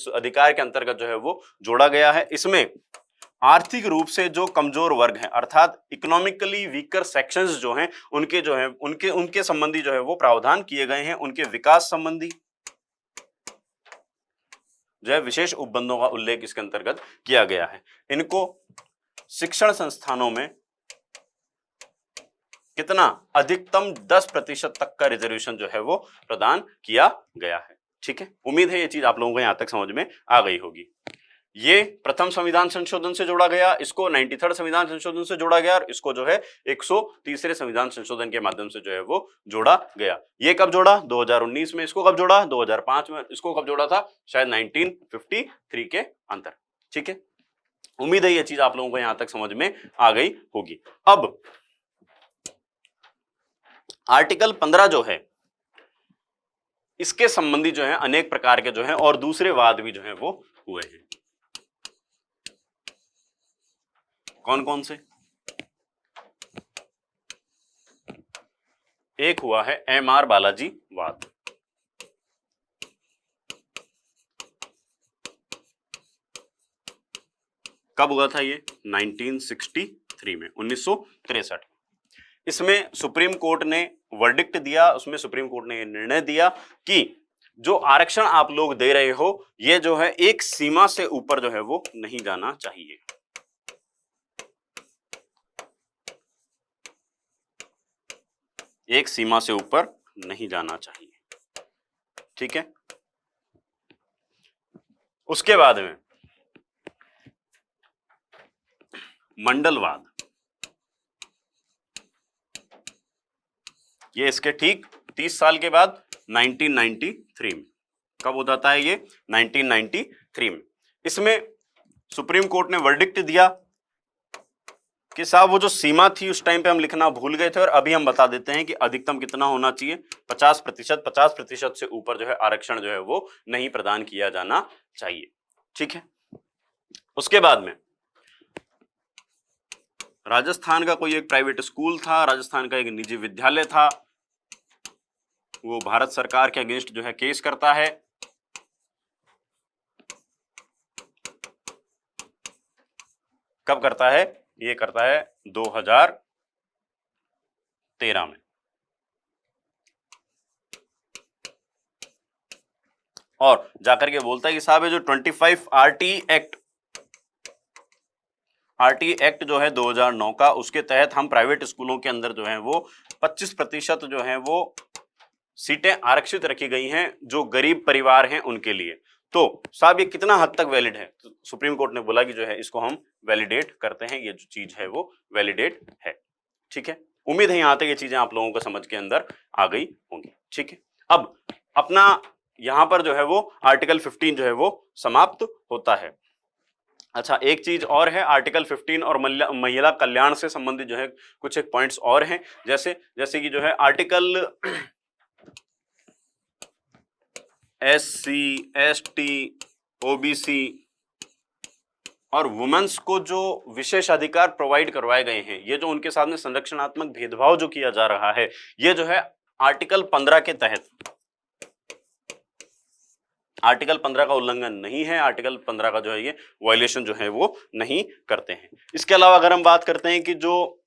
अधिकार के अंतर्गत जो है वो जोड़ा गया है। इसमें आर्थिक रूप से जो कमजोर वर्ग हैं, अर्थात इकोनॉमिकली वीकर सेक्शंस जो हैं, उनके जो है उनके संबंधी जो है वो प्रावधान किए गए हैं। उनके विकास संबंधी जो है विशेष उपबंधों का उल्लेख इसके अंतर्गत किया गया है। इनको शिक्षण संस्थानों में कितना? अधिकतम 10% तक का रिजर्वेशन जो है वो प्रदान किया गया है। ठीक है, उम्मीद है ये चीज आप लोगों को यहां तक समझ में आ गई होगी। ये प्रथम संविधान संशोधन से जोड़ा गया, इसको 93rd संविधान संशोधन से जोड़ा गया, और इसको जो है 130वें संविधान संशोधन के माध्यम से जो है वो जोड़ा गया। ये कब जोड़ा? 2019 में। इसको कब जोड़ा? 2005 में। इसको कब जोड़ा था? शायद 1953 के अंतर। ठीक है, उम्मीद है ये चीज आप लोगों को यहां तक समझ में आ गई होगी। अब आर्टिकल 15 जो है, इसके संबंधी जो है अनेक प्रकार के जो है और दूसरे वाद भी जो है वो हुए हैं। कौन कौन से? एक हुआ है M.R. बालाजी वाद। कब हुआ था ये? 1963 में, 1963। इसमें सुप्रीम कोर्ट ने वर्डिक्ट दिया। उसमें सुप्रीम कोर्ट ने निर्णय दिया कि जो आरक्षण आप लोग दे रहे हो, ये जो है एक सीमा से ऊपर जो है वो नहीं जाना चाहिए। एक सीमा से ऊपर नहीं जाना चाहिए। ठीक है, उसके बाद में मंडलवाद, ये इसके ठीक 30 साल के बाद 1993 में। कब हो जाता है ये? 1993 में। इसमें सुप्रीम कोर्ट ने वर्डिक्ट दिया कि साहब वो जो सीमा थी उस टाइम पे हम लिखना भूल गए थे और अभी हम बता देते हैं कि अधिकतम कितना होना चाहिए, 50%। 50% से ऊपर जो है आरक्षण जो है वो नहीं प्रदान किया जाना चाहिए। ठीक है। उसके बाद में राजस्थान का कोई एक प्राइवेट स्कूल था, राजस्थान का एक निजी विद्यालय था, वो भारत सरकार के अगेंस्ट जो है केस करता है। कब करता है? ये करता है 2013 में। और जाकर के बोलता है कि साहब ये जो 25 आरटी एक्ट जो है 2009 का, उसके तहत हम प्राइवेट स्कूलों के अंदर जो है वो 25% जो है वो सीटें आरक्षित रखी गई हैं जो गरीब परिवार हैं उनके लिए। तो साहब ये कितना हद तक वैलिड है? तो सुप्रीम कोर्ट ने बोला कि जो है इसको हम वैलिडेट करते हैं, ये जो चीज है वो वैलिडेट है। ठीक है। उम्मीद है यहां तक ये चीजें आप लोगों को समझ के अंदर आ गई होंगी। ठीक है। अब अपना यहां पर जो है वो आर्टिकल 15 जो है वो समाप्त होता है। अच्छा, एक चीज और है, आर्टिकल 15 और महिला कल्याण से संबंधित जो है कुछ एक पॉइंट्स और हैं, जैसे कि जो है आर्टिकल SC, ST, OBC और वुमेन्स को जो विशेष अधिकार प्रोवाइड करवाए गए हैं, ये जो उनके सामने संरक्षणात्मक भेदभाव जो किया जा रहा है, ये जो है आर्टिकल 15 के तहत, आर्टिकल 15 का उल्लंघन नहीं है, आर्टिकल 15 का जो है ये वायलेशन जो है वो नहीं करते हैं। इसके अलावा अगर हम बात करते हैं कि जो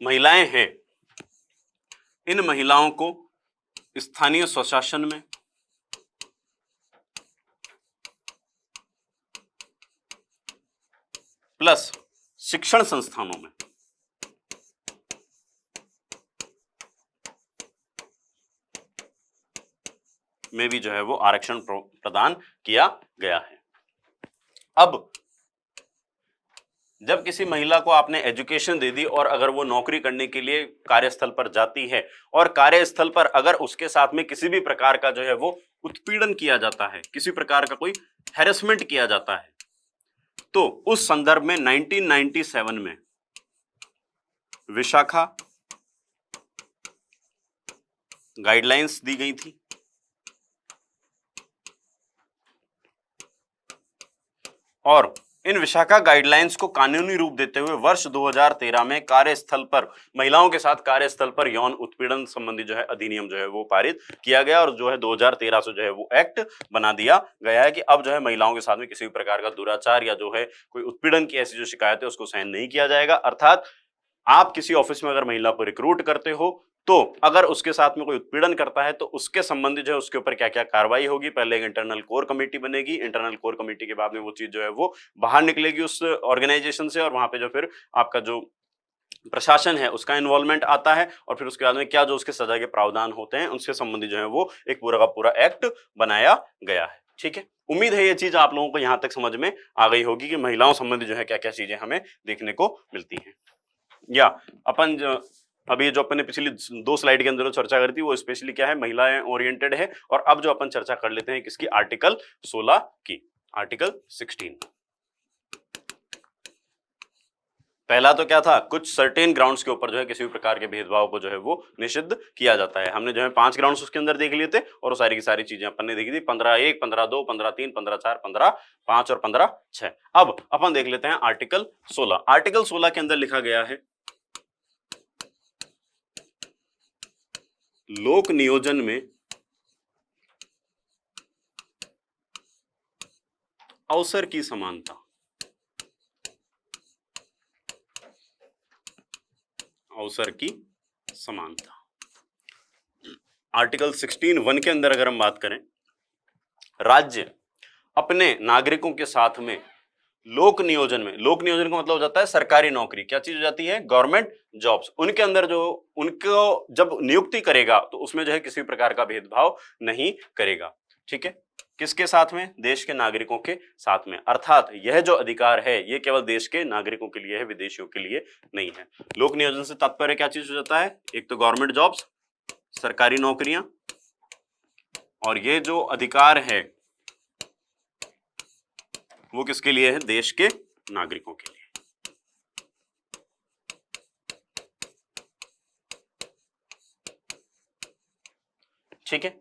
महिलाएं हैं, इन महिलाओं को स्थानीय स्वशासन में प्लस शिक्षण संस्थानों में भी जो है वो आरक्षण प्रदान किया गया है। अब जब किसी महिला को आपने एजुकेशन दे दी और अगर वो नौकरी करने के लिए कार्यस्थल पर जाती है और कार्यस्थल पर अगर उसके साथ में किसी भी प्रकार का जो है वो उत्पीड़न किया जाता है, किसी प्रकार का कोई हैरेसमेंट किया जाता है, तो उस संदर्भ में 1997 में विशाखा गाइडलाइंस दी गई थी और इन विशाखा गाइडलाइंस को कानूनी रूप देते हुए वर्ष 2013 में कार्यस्थल पर महिलाओं के साथ कार्यस्थल पर यौन उत्पीड़न संबंधी जो है अधिनियम जो है वो पारित किया गया और जो है 2013 से जो है वो एक्ट बना दिया गया है कि अब जो है महिलाओं के साथ में किसी भी प्रकार का दुराचार या जो है कोई उत्पीड़न की ऐसी जो शिकायत है उसको सहन नहीं किया जाएगा। अर्थात आप किसी ऑफिस में अगर महिला को रिक्रूट करते हो तो अगर उसके साथ में कोई उत्पीड़न करता है तो उसके संबंधित जो है उसके ऊपर क्या क्या कार्रवाई होगी, पहले एक इंटरनल कोर कमेटी बनेगी, इंटरनल कोर कमेटी के बाद में वो चीज जो है वो बाहर निकलेगी उस ऑर्गेनाइजेशन से और वहां पे जो फिर आपका जो प्रशासन है उसका इन्वॉल्वमेंट आता है और फिर उसके बाद में क्या जो उसके सजा के प्रावधान होते हैं उनसे संबंधित जो है वो एक पूरा का पूरा एक्ट बनाया गया है। ठीक है। उम्मीद है ये चीज आप लोगों को यहाँ तक समझ में आ गई होगी कि महिलाओं संबंधी जो है क्या क्या चीजें हमें देखने को मिलती हैं। या अपन जो अभी जो अपन ने पिछली 2 स्लाइड के अंदर जो चर्चा करी थी वो स्पेशली क्या है, महिलाएं ओरिएंटेड है। और अब जो अपन चर्चा कर लेते हैं किसकी, आर्टिकल 16 की, आर्टिकल 16। पहला तो क्या था, कुछ सर्टेन ग्राउंड्स के ऊपर जो है किसी भी प्रकार के भेदभाव को जो है वो निषिद्ध किया जाता है। हमने जो है 5 ग्राउंड्स उसके अंदर देख लिए थे और वो सारी की सारी चीजें अपन ने देखी थी, 15(1), 15(2), 15(3), 15(4), 15(5) और 15(6). अब अपन देख लेते हैं आर्टिकल 16। आर्टिकल 16 के अंदर लिखा गया है लोक नियोजन में अवसर की समानता। अवसर की समानता आर्टिकल 16(1) के अंदर अगर हम बात करें, राज्य अपने नागरिकों के साथ में लोक नियोजन में, लोक नियोजन का मतलब हो जाता है सरकारी नौकरी, क्या चीज हो जाती है, गवर्नमेंट जॉब्स, उनके अंदर जो उनको जब नियुक्ति करेगा तो उसमें जो है किसी प्रकार का भेदभाव नहीं करेगा। ठीक है, किसके साथ में, देश के नागरिकों के साथ में, अर्थात यह जो अधिकार है ये केवल देश के नागरिकों के लिए है, विदेशियों के लिए नहीं है। लोक नियोजन से तात्पर्य क्या चीज हो जाता है, एक तो गवर्नमेंट जॉब्स, सरकारी नौकरियां, और ये जो अधिकार है वो किसके लिए है, देश के नागरिकों के लिए। ठीक है,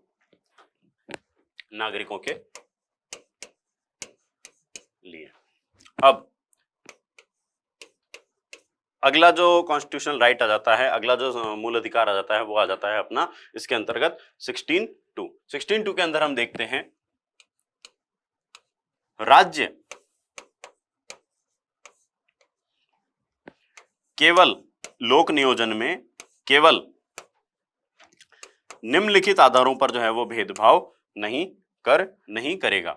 नागरिकों के लिए। अब अगला जो कॉन्स्टिट्यूशनल राइट आ जाता है, अगला जो मूल अधिकार आ जाता है वो आ जाता है अपना इसके अंतर्गत 16(2). 16(2) के अंदर हम देखते हैं राज्य केवल लोक नियोजन में केवल निम्नलिखित आधारों पर जो है वो भेदभाव नहीं करेगा।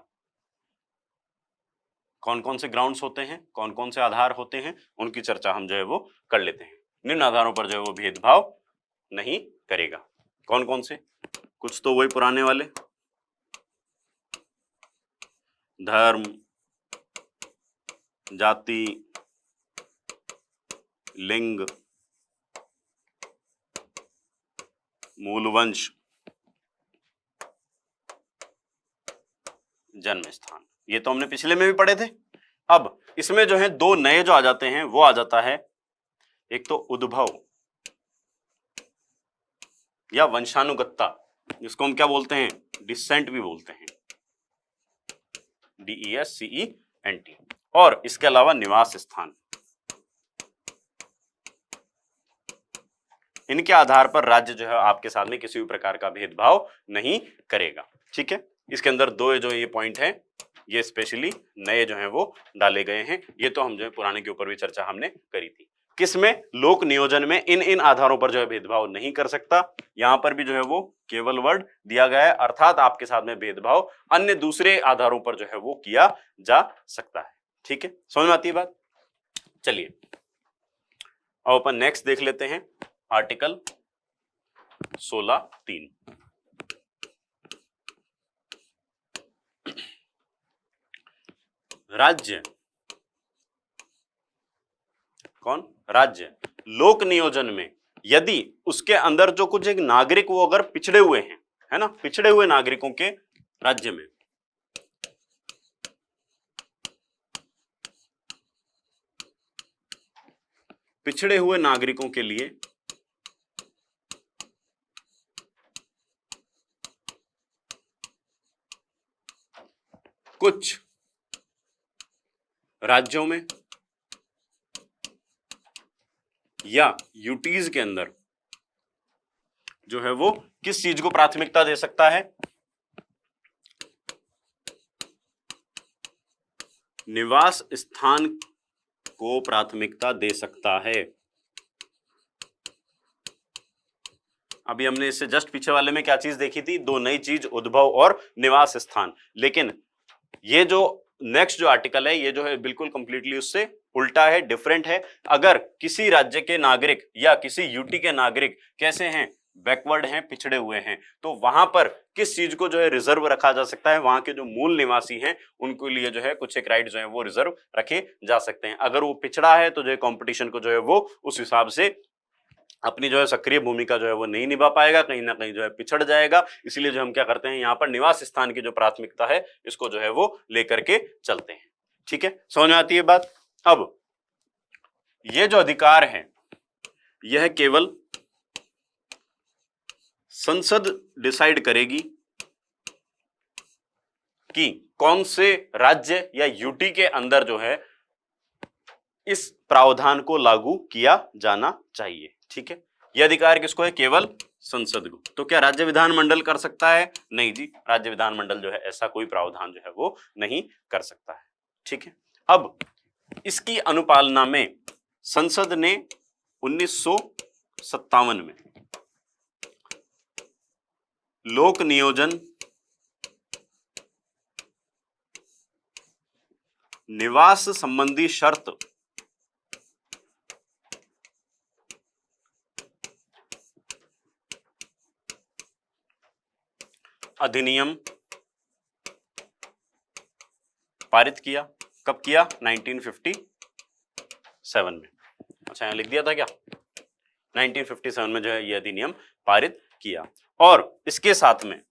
कौन कौन से ग्राउंड्स होते हैं, कौन कौन से आधार होते हैं, उनकी चर्चा हम जो है वो कर लेते हैं। निम्न आधारों पर जो है वो भेदभाव नहीं करेगा। कौन कौन से, कुछ तो वही पुराने वाले, धर्म, जाति, लिंग, मूल वंश, जन्म स्थान, ये तो हमने पिछले में भी पढ़े थे। अब इसमें जो है दो नए जो आ जाते हैं वो आ जाता है, एक तो उद्भव या वंशानुगतता, जिसको हम क्या बोलते हैं, डिसेंट भी बोलते हैं, DESCENT, और इसके अलावा निवास स्थान। इनके आधार पर राज्य जो है आपके साथ में किसी भी प्रकार का भेदभाव नहीं करेगा। ठीक है, इसके अंदर दो जो ये पॉइंट है ये स्पेशली नए जो हैं वो डाले गए हैं। ये तो हम जो है पुराने के ऊपर भी चर्चा हमने करी थी। किसमें, लोक नियोजन में इन इन आधारों पर जो है भेदभाव नहीं कर सकता। यहां पर भी जो है वो केवल वर्ड दिया गया है, अर्थात आपके साथ में भेदभाव अन्य दूसरे आधारों पर जो है वो किया जा सकता है। ठीक है, समझ में आती है बात। चलिए अब अपन नेक्स्ट देख लेते हैं, आर्टिकल 16(3). राज्य, कौन, राज्य लोक नियोजन में यदि उसके अंदर जो कुछ एक नागरिक वो अगर पिछड़े हुए हैं, है ना, पिछड़े हुए नागरिकों के राज्य में पिछड़े हुए नागरिकों के लिए कुछ राज्यों में या यूटीज के अंदर जो है वो किस चीज को प्राथमिकता दे सकता है, निवास स्थान को प्राथमिकता दे सकता है। अभी हमने इससे जस्ट पीछे वाले में क्या चीज देखी थी, दो नई चीज, उद्भव और निवास स्थान। लेकिन ये जो नेक्स्ट जो आर्टिकल है ये जो है बिल्कुल कंप्लीटली उससे उल्टा है, डिफरेंट है। अगर किसी राज्य के नागरिक या किसी यूटी के नागरिक कैसे हैं, बैकवर्ड हैं, पिछड़े हुए हैं, तो वहां पर किस चीज को जो है रिजर्व रखा जा सकता है, वहां के जो मूल निवासी हैं उनके लिए जो है कुछ एक राइट जो है वो रिजर्व रखे जा सकते हैं। अगर वो पिछड़ा है तो जो है कंपटीशन को जो है वो उस हिसाब से अपनी जो है सक्रिय भूमिका जो है वो नहीं निभा पाएगा, कहीं ना कहीं जो है पिछड़ जाएगा। इसलिए जो हम क्या करते हैं, यहाँ पर निवास स्थान की जो प्राथमिकता है इसको जो है वो लेकर के चलते हैं। ठीक है, समझ में आती है बात। अब ये जो अधिकार है यह केवल संसद डिसाइड करेगी कि कौन से राज्य या यूटी के अंदर जो है इस प्रावधान को लागू किया जाना चाहिए। ठीक है, यह अधिकार किसको है, केवल संसद को। तो क्या राज्य विधानमंडल कर सकता है, नहीं जी, राज्य विधानमंडल जो है ऐसा कोई प्रावधान जो है वो नहीं कर सकता है। ठीक है, अब इसकी अनुपालना में संसद ने 1957 में लोक नियोजन निवास संबंधी शर्त अधिनियम पारित किया। कब किया? 1957 में। अच्छा, यहां लिख दिया था क्या? 1957 में जो है ये अधिनियम पारित किया। और इसके साथ में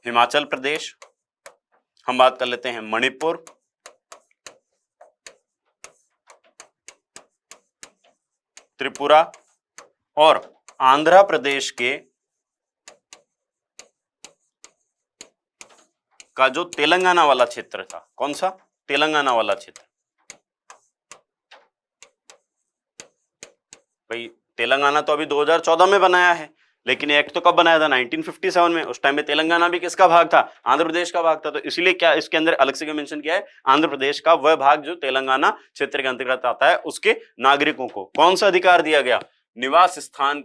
हिमाचल प्रदेश, हम बात कर लेते हैं मणिपुर, त्रिपुरा और आंध्र प्रदेश के का जो तेलंगाना वाला क्षेत्र था, कौन सा? तेलंगाना वाला क्षेत्र। भाई तेलंगाना तो अभी 2014 में बनाया है, लेकिन एक्ट तो कब बनाया था? 1957 में। उस टाइम में तेलंगाना भी किसका भाग था? आंध्र प्रदेश का भाग था। तो इसलिए क्या इसके अंदर अलग से मेंशन किया है? आंध्र प्रदेश का वह भाग जो तेलंगाना क्षेत्र के अंतर्गत आता है, उसके नागरिकों को कौन सा अधिकार दिया गया? निवास स्थान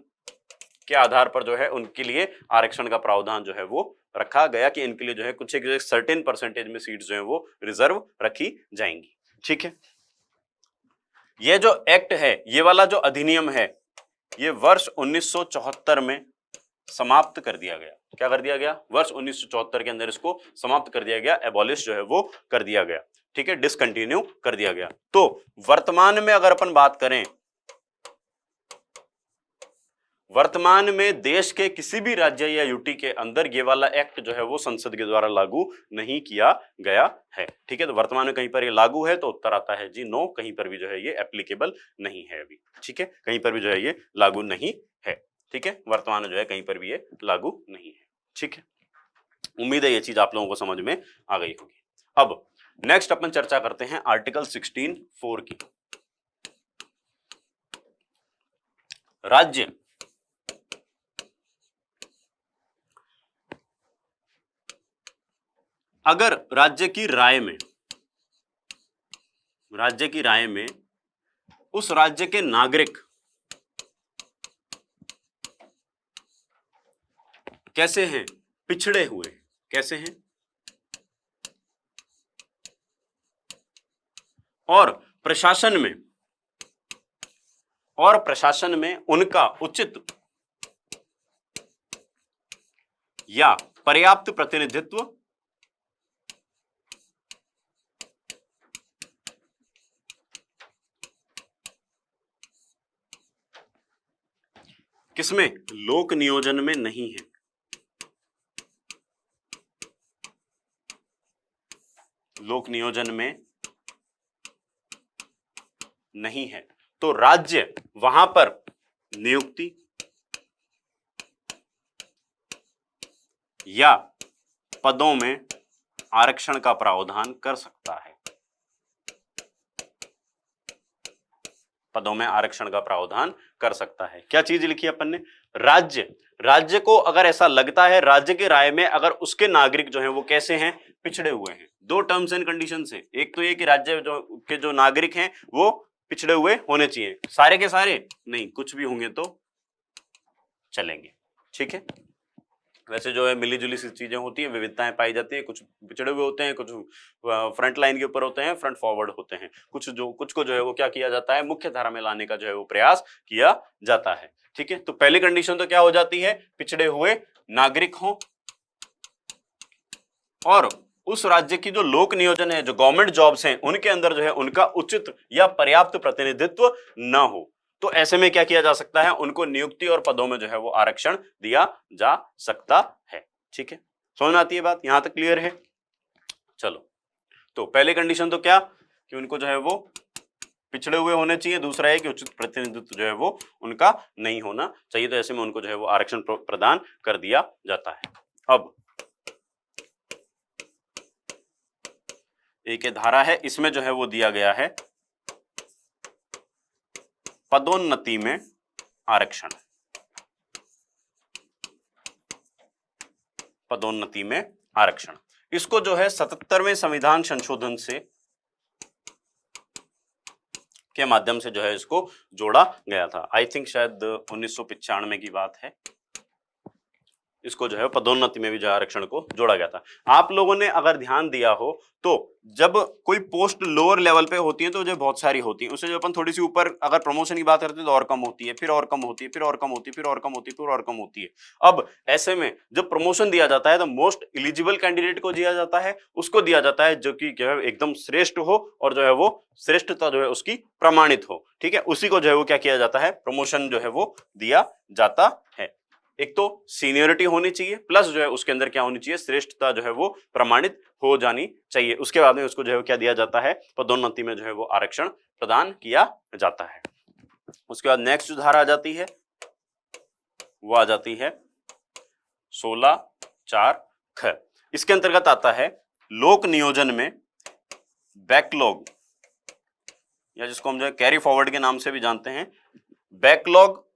के आधार पर जो है उनके लिए आरक्षण का प्रावधान जो है वो रखा गया कि इनके लिए जो है कुछ एक सर्टेन परसेंटेज में सीट्स जो है वो रिजर्व रखी जाएंगी। ठीक है, ये जो एक्ट है, ये वाला जो अधिनियम है, ये वर्ष 1974 में समाप्त कर दिया गया। क्या कर दिया गया? वर्ष 1974 के अंदर इसको समाप्त कर दिया गया, एबॉलिश जो है वो कर दिया गया। ठीक है, डिसकंटिन्यू कर दिया गया। तो वर्तमान में अगर अपन बात करें, वर्तमान में देश के किसी भी राज्य या यूटी के अंदर ये वाला एक्ट जो है वो संसद के द्वारा लागू नहीं किया गया है। ठीक है, तो वर्तमान में कहीं पर ये लागू है तो उत्तर आता है जी नो, कहीं पर भी जो है ये एप्लीकेबल नहीं है अभी। ठीक है, कहीं पर भी जो है ये लागू नहीं है। ठीक है, वर्तमान में जो है कहीं पर भी ये लागू नहीं है। ठीक है, उम्मीद है ये चीज आप लोगों को समझ में आ गई होगी। अब नेक्स्ट अपन चर्चा करते हैं आर्टिकल 16(4) की। राज्य अगर राज्य की राय में उस राज्य के नागरिक कैसे हैं? पिछड़े हुए। कैसे हैं? और प्रशासन में उनका उचित या पर्याप्त प्रतिनिधित्व किसमें? लोक नियोजन में नहीं है। लोक नियोजन में नहीं है तो राज्य वहां पर नियुक्ति या पदों में आरक्षण का प्रावधान कर सकता है। पदों में आरक्षण का प्रावधान कर सकता है। क्या चीज लिखी अपन ने? राज्य को अगर ऐसा लगता है, राज्य की राय में अगर उसके नागरिक जो हैं वो कैसे हैं? पिछड़े हुए हैं। दो टर्म्स एंड कंडीशंस हैं। एक तो ये कि राज्य जो नागरिक हैं वो पिछड़े हुए होने चाहिए। सारे के सारे नहीं, कुछ भी होंगे तो चलेंगे। ठीक है, वैसे जो है मिली जुली सी चीजें होती हैं, विविधताएं पाई जाती है। कुछ पिछड़े हुए होते हैं, कुछ फ्रंट लाइन के ऊपर होते हैं, फ्रंट फॉरवर्ड होते हैं। कुछ को जो है वो क्या किया जाता है? मुख्य धारा में लाने का जो है वो प्रयास किया जाता है। ठीक है, तो पहली कंडीशन तो क्या हो जाती है? पिछड़े हुए नागरिक हों और उस राज्य की जो लोक नियोजन है, जो गवर्नमेंट जॉब्स हैं, उनके अंदर जो है उनका उचित या पर्याप्त प्रतिनिधित्व न हो। तो ऐसे में क्या किया जा सकता है? उनको नियुक्ति और पदों में जो है वो आरक्षण दिया जा सकता है। ठीक है, समझ में आती है बात? यहां तक क्लियर है? चलो, तो पहले कंडीशन तो क्या कि उनको जो है वो पिछड़े हुए होने चाहिए। दूसरा है कि उचित प्रतिनिधित्व जो है वो उनका नहीं होना चाहिए। तो ऐसे में उनको जो है वो आरक्षण प्रदान कर दिया जाता है। अब एक धारा है, इसमें जो है वो दिया गया है पदोन्नति में आरक्षण। पदोन्नति में आरक्षण, इसको जो है 77वें संविधान संशोधन से के माध्यम से जो है इसको जोड़ा गया था। आई थिंक शायद 1995 की बात है। इसको जो है पदोन्नति में भी जो है आरक्षण को जोड़ा गया था। आप लोगों ने अगर ध्यान दिया हो तो जब कोई पोस्ट लोअर लेवल पे होती है तो जो बहुत सारी होती है, उससे जो अपन थोड़ी सी ऊपर अगर प्रमोशन की बात करते हैं तो और कम होती है, फिर और कम होती है, फिर और कम होती है, फिर और कम होती है, फिर और कम होती है। अब ऐसे में जब प्रमोशन दिया जाता है तो मोस्ट एलिजिबल कैंडिडेट को दिया जाता है, उसको दिया जाता है जो कि एकदम श्रेष्ठ हो और जो है वो श्रेष्ठता जो है उसकी प्रमाणित हो। ठीक है, उसी को जो है वो क्या किया जाता है, प्रमोशन जो है वो दिया जाता है। एक तो सीनियरिटी होनी चाहिए प्लस जो है उसके अंदर क्या होनी चाहिए, श्रेष्ठता जो है वो प्रमाणित हो जानी चाहिए। उसके बाद में उसको जो है क्या दिया जाता है, पदोन्नति में जो है वो आरक्षण प्रदान किया जाता है। उसके बाद नेक्स्ट जो धारा आ जाती है वो आ जाती है 16(4) ख। इसके अंतर्गत आता है लोक नियोजन में बैकलॉग, या जिसको हम जो है कैरी फॉरवर्ड के नाम से भी जानते हैं, बैकलॉग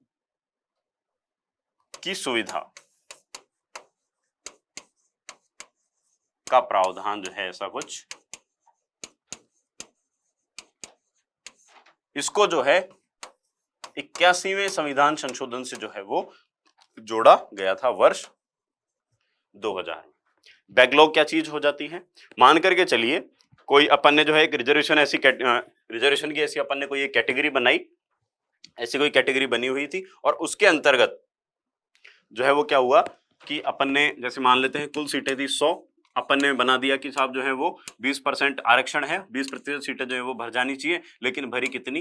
की सुविधा का प्रावधान जो है ऐसा कुछ, इसको जो है 81वें संविधान संशोधन से जो है वो जोड़ा गया था वर्ष 2000 में। बैकलॉग क्या चीज हो जाती है, मान करके चलिए कोई अपन ने जो है एक रिजर्वेशन रिजर्वेशन की ऐसी अपन ने कोई एक कैटेगरी बनाई, ऐसी कोई कैटेगरी बनी हुई थी और उसके अंतर्गत जो है वो क्या हुआ कि अपन ने जैसे मान लेते हैं कुल सीटें थी 100, अपन ने बना दिया कि साहब जो है वो 20% आरक्षण है, 20% सीटें जो है वो भर जानी चाहिए, लेकिन भरी कितनी,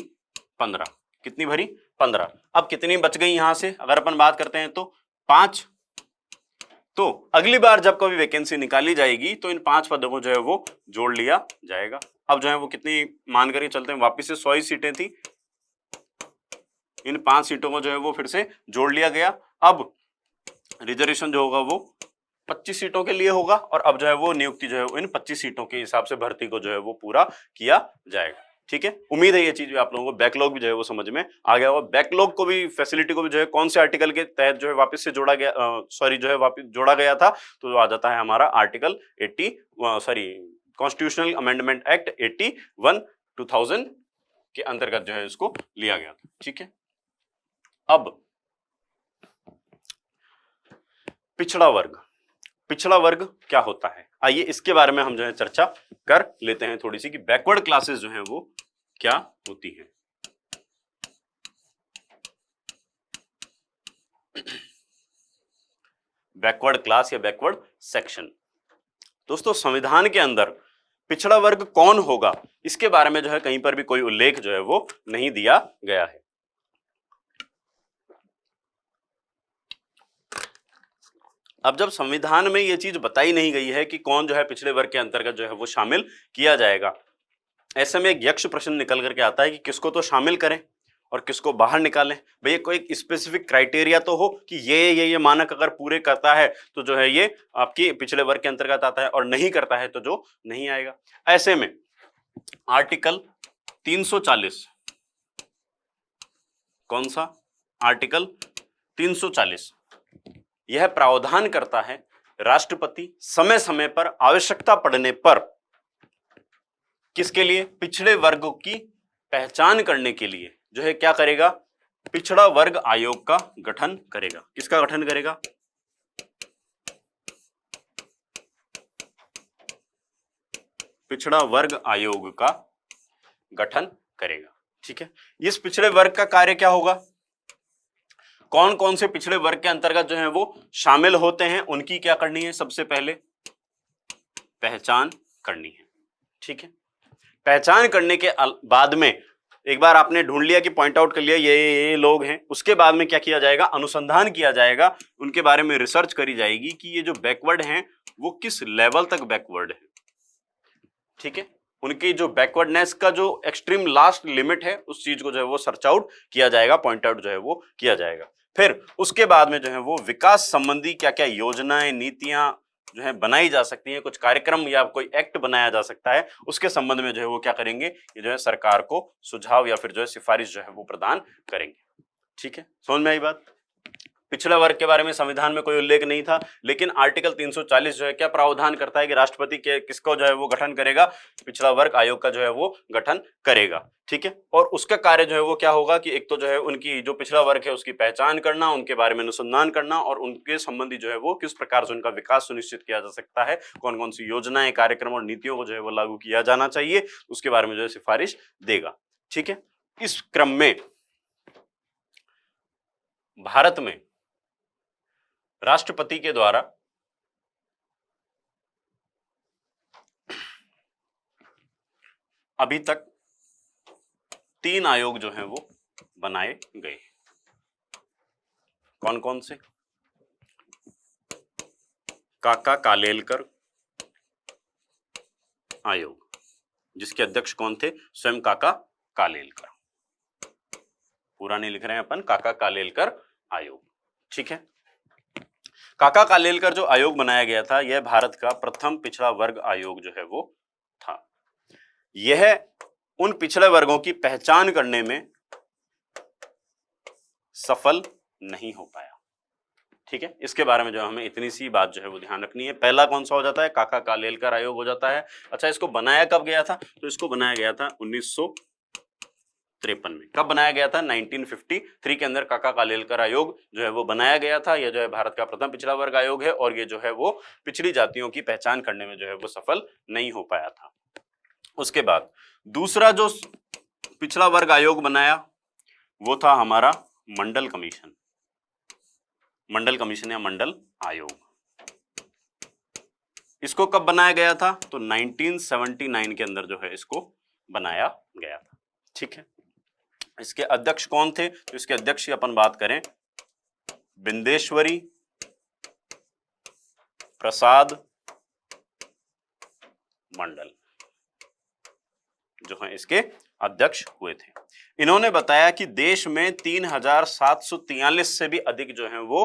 15। कितनी भरी, 15। अब कितनी बच गई यहां से अगर अपन बात करते हैं तो 5। तो अगली बार जब कभी वैकेंसी निकाली जाएगी तो इन 5 पदों को जो है वो जोड़ लिया जाएगा। अब जो है वो कितनी मान करके चलते हैं, वापिस से 100 ही सीटें थी, इन 5 सीटों को जो है वो फिर से जोड़ लिया गया। अब रिजर्वेशन जो होगा वो 25 सीटों के लिए होगा और अब जो है वो नियुक्ति जो है इन 25 सीटों के हिसाब से भर्ती को जो है वो पूरा किया जाएगा। ठीक है, उम्मीद है ये चीज भी आप लोगों को बैकलॉग भी जो है वो समझ में आ गया होगा। बैकलॉग को भी फैसिलिटी को भी जो है कौन से आर्टिकल के तहत जो है वापस से जोड़ा गया, जो है वापस जोड़ा गया था, तो आ जाता है हमारा आर्टिकल 80 कॉन्स्टिट्यूशनल अमेंडमेंट एक्ट 81 2000 के अंतर्गत जो है इसको लिया गया था। ठीक है, अब पिछड़ा वर्ग, पिछड़ा वर्ग क्या होता है, आइए इसके बारे में हम जो है चर्चा कर लेते हैं थोड़ी सी कि बैकवर्ड क्लासेस जो हैं वो क्या होती हैं। बैकवर्ड क्लास या बैकवर्ड सेक्शन, दोस्तों संविधान के अंदर पिछड़ा वर्ग कौन होगा इसके बारे में जो है कहीं पर भी कोई उल्लेख जो है वो नहीं दिया गया है। अब जब संविधान में ये चीज बताई नहीं गई है कि कौन जो है पिछड़े वर्ग के अंतर्गत जो है वो शामिल किया जाएगा, ऐसे में एक यक्ष प्रश्न निकल करके आता है कि किसको तो शामिल करें और किसको बाहर निकालें। भैया कोई एक स्पेसिफिक क्राइटेरिया तो हो कि ये मानक अगर पूरे करता है तो जो है ये आपकी पिछड़े वर्ग के अंतर्गत आता है और नहीं करता है तो जो नहीं आएगा। ऐसे में आर्टिकल 340, कौन सा आर्टिकल 340, यह प्रावधान करता है राष्ट्रपति समय समय पर आवश्यकता पड़ने पर किसके लिए, पिछड़े वर्गों की पहचान करने के लिए जो है क्या करेगा, पिछड़ा वर्ग आयोग का गठन करेगा। किसका गठन करेगा, पिछड़ा वर्ग आयोग का गठन करेगा। ठीक है, इस पिछड़े वर्ग का कार्य क्या होगा, कौन कौन से पिछड़े वर्ग के अंतर्गत जो है वो शामिल होते हैं उनकी क्या करनी है, सबसे पहले पहचान करनी है। ठीक है, पहचान करने के बाद में एक बार आपने ढूंढ लिया कि पॉइंट आउट कर लिया ये लोग हैं, उसके बाद में क्या किया जाएगा, अनुसंधान किया जाएगा, उनके बारे में रिसर्च करी जाएगी कि ये जो बैकवर्ड हैं वो किस लेवल तक बैकवर्ड है। ठीक है, उनकी जो बैकवर्डनेस का जो एक्सट्रीम लास्ट लिमिट है उस चीज को जो है वो सर्च आउट किया जाएगा, पॉइंट आउट जो है वो किया जाएगा। फिर उसके बाद में जो है वो विकास संबंधी क्या क्या योजनाएं नीतियां जो है बनाई जा सकती हैं, कुछ कार्यक्रम या कोई एक्ट बनाया जा सकता है, उसके संबंध में जो है वो क्या करेंगे, ये जो है सरकार को सुझाव या फिर जो है सिफारिश जो है वो प्रदान करेंगे। ठीक है, समझ में आई बात। पिछड़ा वर्ग के बारे में संविधान में कोई उल्लेख नहीं था, लेकिन आर्टिकल 340 जो है क्या प्रावधान करता है कि राष्ट्रपति के किसको जो है वो गठन करेगा, पिछड़ा वर्ग आयोग का जो है वो गठन करेगा। ठीक है, और उसका कार्य जो है वो क्या होगा कि एक तो जो है उनकी जो पिछड़ा वर्ग है उसकी पहचान करना, उनके बारे में अनुसंधान करना और उनके संबंधी जो है वो किस प्रकार से उनका विकास सुनिश्चित किया जा सकता है, कौन कौन सी योजनाएं, कार्यक्रम और नीतियों को जो है वो लागू किया जाना चाहिए, उसके बारे में जो है सिफारिश देगा। ठीक है, इस क्रम में भारत में राष्ट्रपति के द्वारा अभी तक 3 आयोग जो हैं वो बनाए गए। कौन कौन से? काका कालेलकर आयोग, जिसके अध्यक्ष कौन थे? स्वयं काका कालेलकर। पूरा नहीं लिख रहे हैं अपन, काका कालेलकर आयोग। ठीक है, काका कालेलकर जो आयोग बनाया गया था यह भारत का प्रथम पिछड़ा वर्ग आयोग जो है वो था। यह उन पिछड़े वर्गों की पहचान करने में सफल नहीं हो पाया। ठीक है, इसके बारे में जो हमें इतनी सी बात जो है वो ध्यान रखनी है। पहला कौन सा हो जाता है? काका कालेलकर आयोग हो जाता है। अच्छा, इसको बनाया कब गया था? तो इसको बनाया गया था 1953 में। कब बनाया गया था? 1953 के अंदर काका कालेलकर आयोग जो है वो बनाया गया था। यह जो है भारत का प्रथम पिछड़ा वर्ग आयोग है और ये जो है वो पिछड़ी जातियों की पहचान करने में जो है वो सफल नहीं हो पाया था। उसके बाद दूसरा जो पिछड़ा वर्ग आयोग बनाया वो था हमारा मंडल कमीशन। मंडल कमीशन या मंडल आयोग। इसको कब बनाया गया था? तो 1979 के अंदर जो है इसको बनाया गया था। ठीक है, इसके अध्यक्ष कौन थे? तो इसके अध्यक्ष की अपन बात करें, बिंदेश्वरी प्रसाद मंडल जो है इसके अध्यक्ष हुए थे। इन्होंने बताया कि देश में 3743 से भी अधिक जो है वो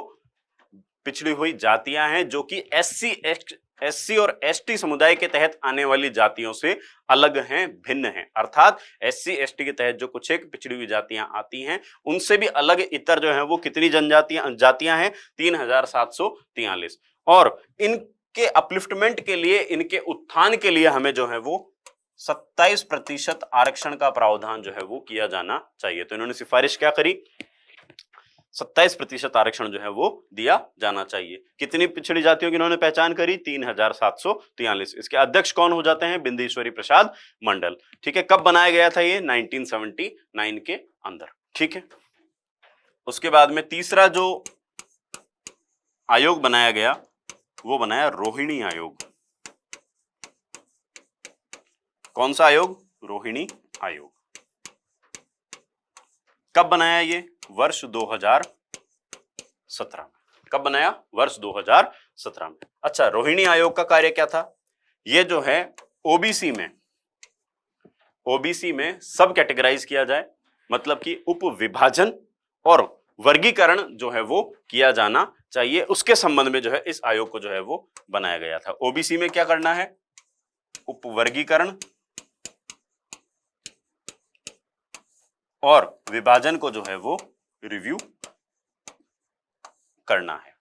पिछड़ी हुई जातियां हैं जो कि एससी और एसटी समुदाय के तहत आने वाली जातियों से अलग हैं, भिन्न हैं। अर्थात एससी एसटी के तहत जो कुछ एक पिछड़ी हुई जातियां आती हैं उनसे भी अलग इतर जो है वो कितनी जातियां हैं? 3743। और इनके अपलिफ्टमेंट के लिए, इनके उत्थान के लिए हमें जो है वो 27% आरक्षण का प्रावधान जो है वो किया जाना चाहिए। तो इन्होंने सिफारिश क्या करी? 27% आरक्षण जो है वो दिया जाना चाहिए। कितनी पिछड़ी जातियों की इन्होंने पहचान करी? 3743। इसके अध्यक्ष कौन हो जाते हैं? बिंदेश्वरी प्रसाद मंडल। ठीक है, कब बनाया गया था ये? 1979 के अंदर। ठीक है, उसके बाद में तीसरा जो आयोग बनाया गया वो बनाया रोहिणी आयोग। कौन सा आयोग? रोहिणी आयोग। कब बनाया ये? वर्ष 2017 में। कब बनाया? वर्ष 2017 में। अच्छा, रोहिणी आयोग का कार्य क्या था? ये जो है ओबीसी में सब कैटेगराइज किया जाए, मतलब कि उप विभाजन और वर्गीकरण जो है वो किया जाना चाहिए, उसके संबंध में जो है इस आयोग को जो है वो बनाया गया था। ओबीसी में क्या करना है? उप वर्गीकरण और विभाजन को जो है वो रिव्यू करना है।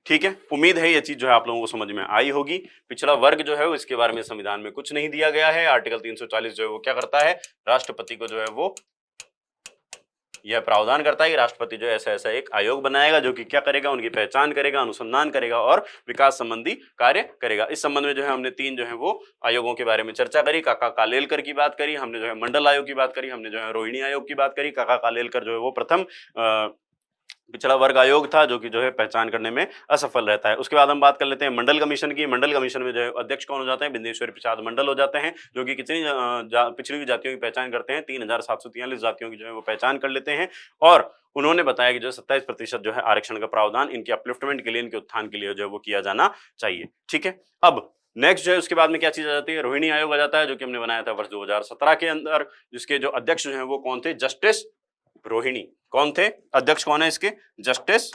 ठीक है, उम्मीद है ये चीज जो है आप लोगों को समझ में आई होगी। पिछड़ा वर्ग जो है वो इसके बारे में संविधान में कुछ नहीं दिया गया है। आर्टिकल 340 जो है वो क्या करता है? राष्ट्रपति को जो है वो यह प्रावधान करता है कि राष्ट्रपति जो है ऐसा ऐसा एक आयोग बनाएगा जो कि क्या करेगा? उनकी पहचान करेगा, अनुसंधान करेगा और विकास संबंधी कार्य करेगा। इस संबंध में जो है हमने 3 जो है वो आयोगों के बारे में चर्चा करी। काका कालेलकर की बात करी हमने, जो है मंडल आयोग की बात करी हमने, जो है रोहिणी आयोग की बात करी। काका कालेलकर जो है वो प्रथम पिछड़ा वर्ग आयोग था जो कि जो है पहचान करने में असफल रहता है। उसके बाद हम बात कर लेते हैं मंडल कमीशन की। मंडल कमीशन में जो है अध्यक्ष कौन हो जाते हैं? बिंदेश्वरी प्रसाद मंडल हो जाते हैं, जो कि कितनी पिछड़ी हुई जातियों की पहचान करते हैं? 3743 जातियों की जो है वो पहचान कर लेते हैं। और उन्होंने बताया कि जो 27% जो है आरक्षण का प्रावधान इनके अपलिफ्टमेंट के लिए, इनके उत्थान के लिए जो है वो किया जाना चाहिए। ठीक है, अब नेक्स्ट जो है उसके बाद में क्या चीज आ जाती है? रोहिणी आयोग आ जाता है, जो कि हमने बनाया था वर्ष 2017 के अंदर, जिसके जो अध्यक्ष जो है वो कौन थे? जस्टिस रोहिणी। कौन थे? अध्यक्ष कौन है इसके? जस्टिस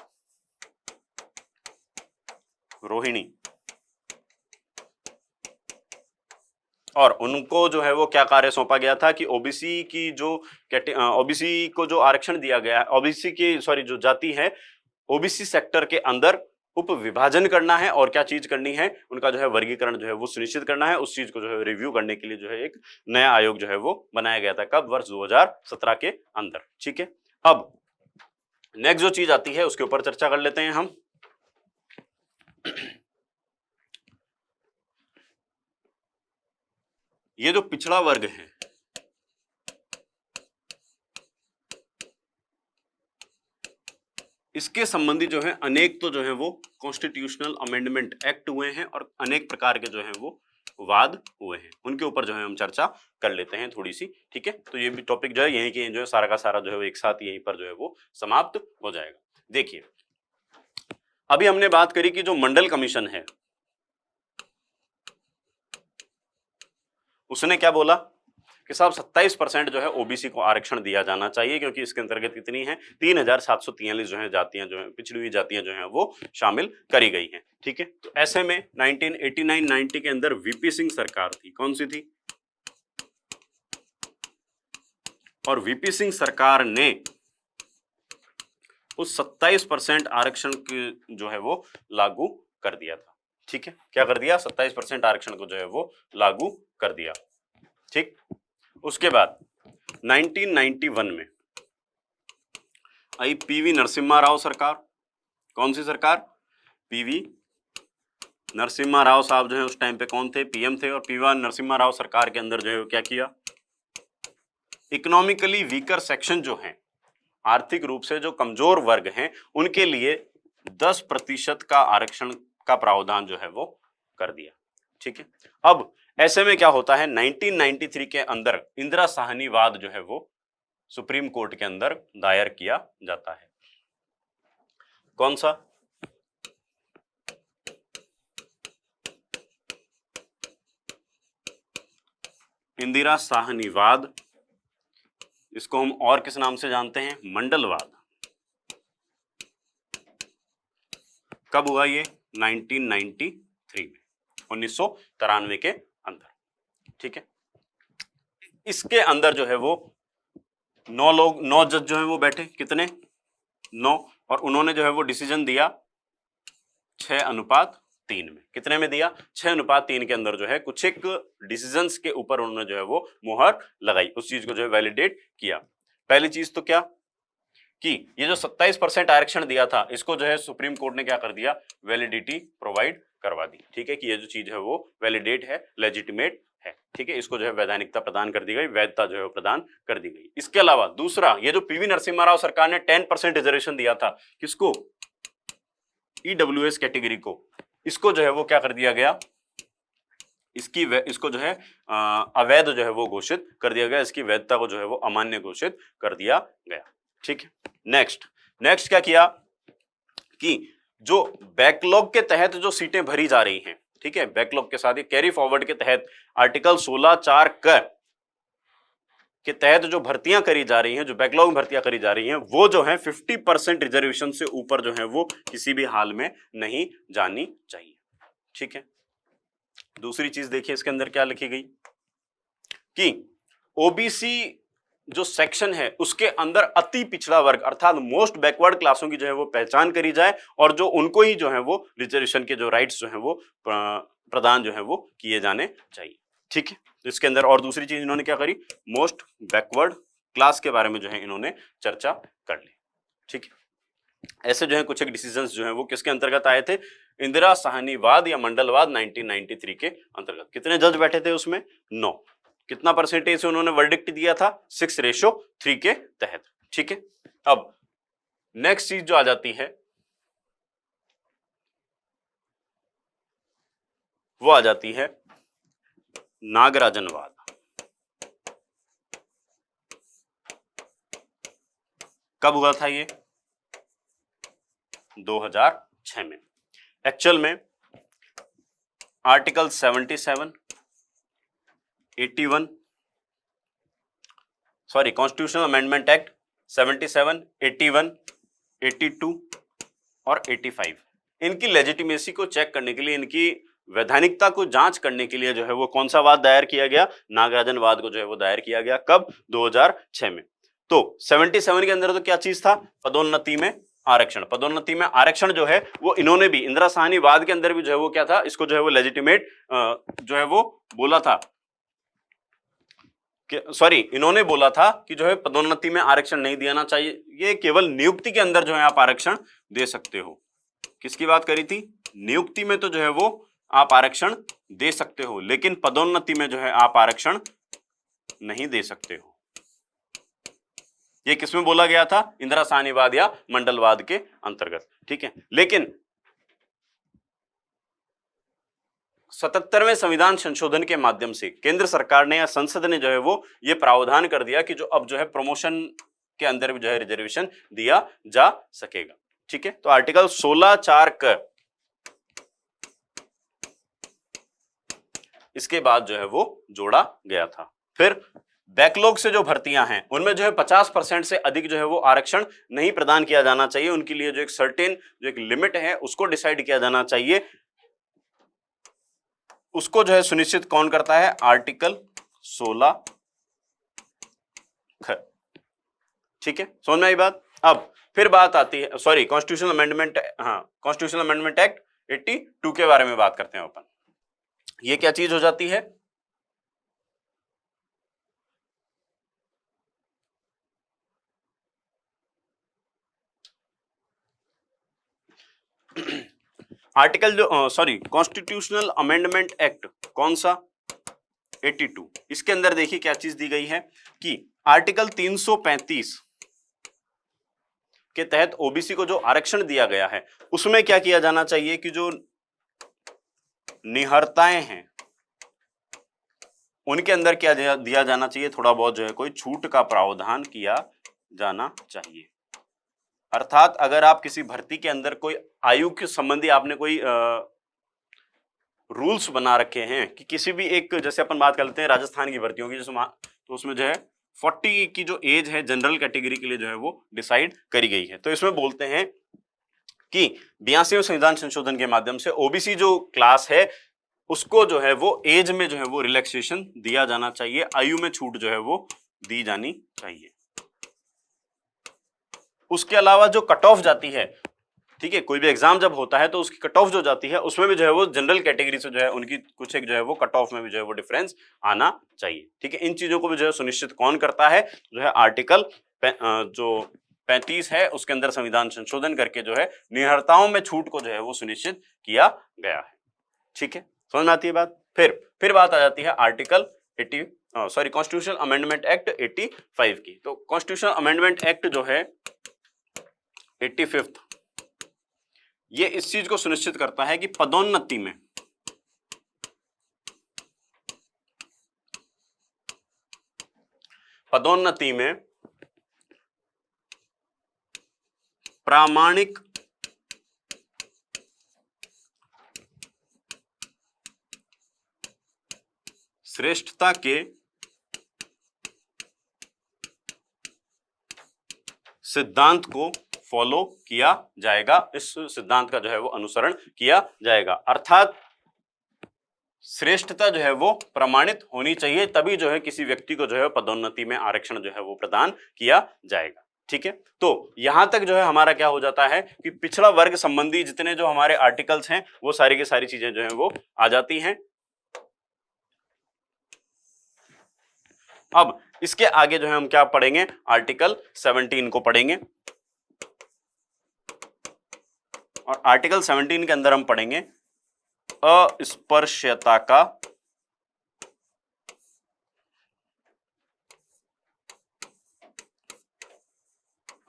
रोहिणी। और उनको जो है वो क्या कार्य सौंपा गया था कि ओबीसी की जो ओबीसी को जो आरक्षण दिया गया है, ओबीसी की जो जाति है, ओबीसी सेक्टर के अंदर उप विभाजन करना है और क्या चीज करनी है, उनका जो है वर्गीकरण जो है वो सुनिश्चित करना है। उस चीज को जो है रिव्यू करने के लिए जो है एक नया आयोग जो है वो बनाया गया था। कब? वर्ष 2017 के अंदर। ठीक है, अब नेक्स्ट जो चीज आती है उसके ऊपर चर्चा कर लेते हैं हम। ये जो पिछड़ा वर्ग है, इसके संबंधी जो है अनेक तो जो है वो कॉन्स्टिट्यूशनल अमेंडमेंट एक्ट हुए हैं और अनेक प्रकार के जो है वो वाद हुए हैं, उनके ऊपर जो है हम चर्चा कर लेते हैं थोड़ी सी। ठीक है, तो ये भी टॉपिक जो है यहीं के जो है सारा का सारा जो है वो एक साथ यहीं पर जो है वो समाप्त हो जाएगा। देखिए, अभी हमने बात करी कि जो मंडल कमीशन है उसने क्या बोला कि साहब 27% जो है ओबीसी को आरक्षण दिया जाना चाहिए, क्योंकि इसके अंतर्गत कितनी है, 3743 जो है जातियां जो है पिछड़ी हुई जातियां जो है वो शामिल करी गई हैं। ठीक है, तो ऐसे में 1989-90 के अंदर वीपी सिंह सरकार थी। कौन सी थी? और वीपी सिंह सरकार ने उस 27% आरक्षण की जो है वो लागू कर दिया था। ठीक है, क्या कर दिया? 27% आरक्षण को जो है वो लागू कर दिया। ठीक, उसके बाद 1991 में आई पीवी नरसिम्हा राव सरकार। कौन सी सरकार? पीवी नरसिम्हा राव साहब जो है उस टाइम पे कौन थे? पीएम थे। और पीवी नरसिम्हा राव सरकार के अंदर जो है क्या किया? इकोनॉमिकली वीकर सेक्शन जो है, आर्थिक रूप से जो कमजोर वर्ग हैं, उनके लिए 10% का आरक्षण का प्रावधान जो है वो कर दिया। ठीक है, अब ऐसे में क्या होता है, 1993 के अंदर इंदिरा साहनी वाद जो है वो सुप्रीम कोर्ट के अंदर दायर किया जाता है। कौन सा? इंदिरा साहनी वाद। इसको हम और किस नाम से जानते हैं? मंडलवाद। कब हुआ ये? 1993 में, 1993 के अंदर। ठीक है, इसके अंदर जो है वो 9 जज जो है वो बैठे। कितने? 9। और उन्होंने जो है वो डिसीजन दिया 6:3 में। कितने में दिया? 6:3 के अंदर जो है कुछ एक डिसीजंस के ऊपर उन्होंने जो है वो मुहर लगाई, उस चीज को जो है वैलिडेट किया। पहली चीज तो क्या कि ये जो 27% आरक्षण दिया था, इसको जो है सुप्रीम कोर्ट ने क्या कर दिया? वैलिडिटी प्रोवाइड करवा दी। ठीक है, कि ये जो चीज है वो वैलिडेट है, लेजिटिमेट है। ठीक है, इसको जो है वैधानिकता प्रदान कर दी गई, वैधता जो है प्रदान कर दी गई। इसके अलावा दूसरा, ये जो पीवी नरसिम्हा राव सरकार ने 10% रिजर्वेशन दिया था, किसको? ईडब्ल्यूएस कैटेगरी को। इसको जो है वो क्या कर दिया गया? इसको जो है अवैध जो है वो घोषित कर दिया गया, इसकी वैधता को जो है वो अमान्य घोषित कर दिया गया। ठीक है, नेक्स्ट क्या किया कि जो बैकलॉग के तहत जो सीटें भरी जा रही हैं, ठीक है, बैकलॉग के साथ कैरी फॉरवर्ड के तहत आर्टिकल 16(4) के तहत जो भर्तियां करी जा रही हैं, जो बैकलॉग भर्तियां करी जा रही हैं, वो जो है 50% रिजर्वेशन से ऊपर जो है वो किसी भी हाल में नहीं जानी चाहिए। ठीक है, दूसरी चीज देखिए इसके अंदर क्या लिखी गई कि ओबीसी जो सेक्शन है उसके अंदर अति पिछड़ा वर्ग अर्थात मोस्ट बैकवर्ड क्लासों की जो है वो पहचान करी जाए और जो उनको ही जो है वो रिजर्वेशन के जो राइट्स जो है वो प्रदान जो है वो किए जाने चाहिए। ठीक है, तो इसके अंदर और दूसरी चीज इन्होंने क्या करी? मोस्ट बैकवर्ड क्लास के बारे में जो है इन्होंने चर्चा कर ली। ठीक है, ऐसे जो है कुछ एक डिसीजंस जो है वो किसके अंतर्गत आए थे? इंदिरा साहनीवाद या मंडलवाद 1993 के अंतर्गत। कितने जज बैठे थे उसमें? 9। कितना परसेंटेज से उन्होंने वर्डिक्ट दिया था? 6:3 के तहत। ठीक है, अब नेक्स्ट चीज जो आ जाती है वो आ जाती है नागराजनवाद। कब हुआ था ये? 2006 में। एक्चुअल में आर्टिकल 77, 81 कॉन्स्टिट्यूशनल अमेंडमेंट एक्ट 77, 81, 82 और 85 इनकी लेजिटिमेसी को चेक करने के लिए, इनकी वैधानिकता को जांच करने के लिए जो है वो कौन सा वाद दायर किया गया, नागराजन वाद को जो है वो दायर किया गया। कब? 2006 में। तो 77 के अंदर तो क्या चीज था? पदोन्नति में आरक्षण। पदोन्नति में आरक्षण जो है वो इन्होंने भी, इंदिरा साहनी वाद के अंदर भी जो है वो क्या था, इसको जो है वो लेजिटिमेट जो है वो बोला था, सॉरी इन्होंने बोला था कि जो है पदोन्नति में आरक्षण नहीं देना चाहिए, ये केवल नियुक्ति के अंदर जो है आप आरक्षण दे सकते हो। किसकी बात करी थी? नियुक्ति में तो जो है वो आप आरक्षण दे सकते हो, लेकिन पदोन्नति में जो है आप आरक्षण नहीं दे सकते हो। ये किसमें बोला गया था? इंदिरा साहनीवाद या मंडलवाद के अंतर्गत। ठीक है, लेकिन 77वें संविधान संशोधन के माध्यम से केंद्र सरकार ने या संसद ने जो है वो ये प्रावधान कर दिया कि जो अब जो है प्रमोशन के अंदर भी जो है रिजर्वेशन दिया जा सकेगा। ठीक है, तो आर्टिकल 16(4) क इसके बाद जो है वो जोड़ा गया था। फिर बैकलॉग से जो भर्तियां हैं उनमें जो है 50% से अधिक जो है वो आरक्षण नहीं प्रदान किया जाना चाहिए। उनके लिए जो एक सर्टेन जो एक लिमिट है उसको डिसाइड किया जाना चाहिए। उसको जो है सुनिश्चित कौन करता है? आर्टिकल 16 ख। ठीक है, समझ में आई बात? अब फिर बात आती है, सॉरी कॉन्स्टिट्यूशनल अमेंडमेंट, हाँ कॉन्स्टिट्यूशनल अमेंडमेंट एक्ट 82 के बारे में बात करते हैं अपन। ये क्या चीज हो जाती है? आर्टिकल जो सॉरी कॉन्स्टिट्यूशनल अमेंडमेंट एक्ट कौन सा? 82। इसके अंदर देखिए क्या चीज दी गई है कि आर्टिकल 335 के तहत ओबीसी को जो आरक्षण दिया गया है उसमें क्या किया जाना चाहिए कि जो निहर्ताएं हैं उनके अंदर क्या दिया जाना चाहिए? थोड़ा बहुत जो है कोई छूट का प्रावधान किया जाना चाहिए। अर्थात अगर आप किसी भर्ती के अंदर कोई आयु के संबंधी आपने कोई रूल्स बना रखे हैं कि किसी भी एक, जैसे अपन बात करते हैं राजस्थान की भर्तियों की, जैसे तो उसमें जो है 40 की जो एज है जनरल कैटेगरी के लिए जो है वो डिसाइड करी गई है। तो इसमें बोलते हैं कि 82वें संविधान संशोधन के माध्यम से ओबीसी जो क्लास है उसको जो है वो एज में जो है वो रिलैक्सेशन दिया जाना चाहिए, आयु में छूट जो है वो दी जानी चाहिए। उसके अलावा जो कट ऑफ जाती है, ठीक है, कोई भी एग्जाम जब होता है तो उसकी कट ऑफ जो जाती है उसमें भी जो है वो जनरल कैटेगरी से जो है उनकी कुछ एक जो है वो कट ऑफ में भी जो है वो डिफरेंस आना चाहिए। ठीक है, इन चीजों को भी जो है सुनिश्चित कौन करता है? जो है आर्टिकल जो 35 है उसके अंदर संविधान संशोधन करके जो है निहर्ताओं में छूट को जो है वो सुनिश्चित किया गया है। ठीक है, समझ में आती है बात? फिर बात आ जाती है article 80 sorry constitutional amendment act 85 की। तो कॉन्स्टिट्यूशनल अमेंडमेंट एक्ट जो है 85 ये इस चीज को सुनिश्चित करता है कि पदोन्नति में प्रामाणिक श्रेष्ठता के सिद्धांत को फॉलो किया जाएगा, इस सिद्धांत का जो है वो अनुसरण किया जाएगा। अर्थात श्रेष्ठता जो है वो प्रमाणित होनी चाहिए, तभी जो है किसी व्यक्ति को जो है पदोन्नति में आरक्षण जो है वो प्रदान किया जाएगा। ठीक है, तो यहां तक जो है हमारा क्या हो जाता है कि पिछड़ा वर्ग संबंधी जितने जो हमारे आर्टिकल्स हैं वो सारी की सारी चीजें जो है वो आ जाती हैं। अब इसके आगे जो है हम क्या पढ़ेंगे? आर्टिकल 17 को पढ़ेंगे, और आर्टिकल 17 के अंदर हम पढ़ेंगे अस्पृश्यता का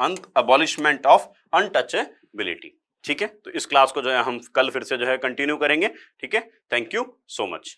अंत, अबॉलिशमेंट ऑफ अनटचेबिलिटी। ठीक है, तो इस क्लास को जो है हम कल फिर से जो है कंटिन्यू करेंगे। ठीक है, थैंक यू सो मच।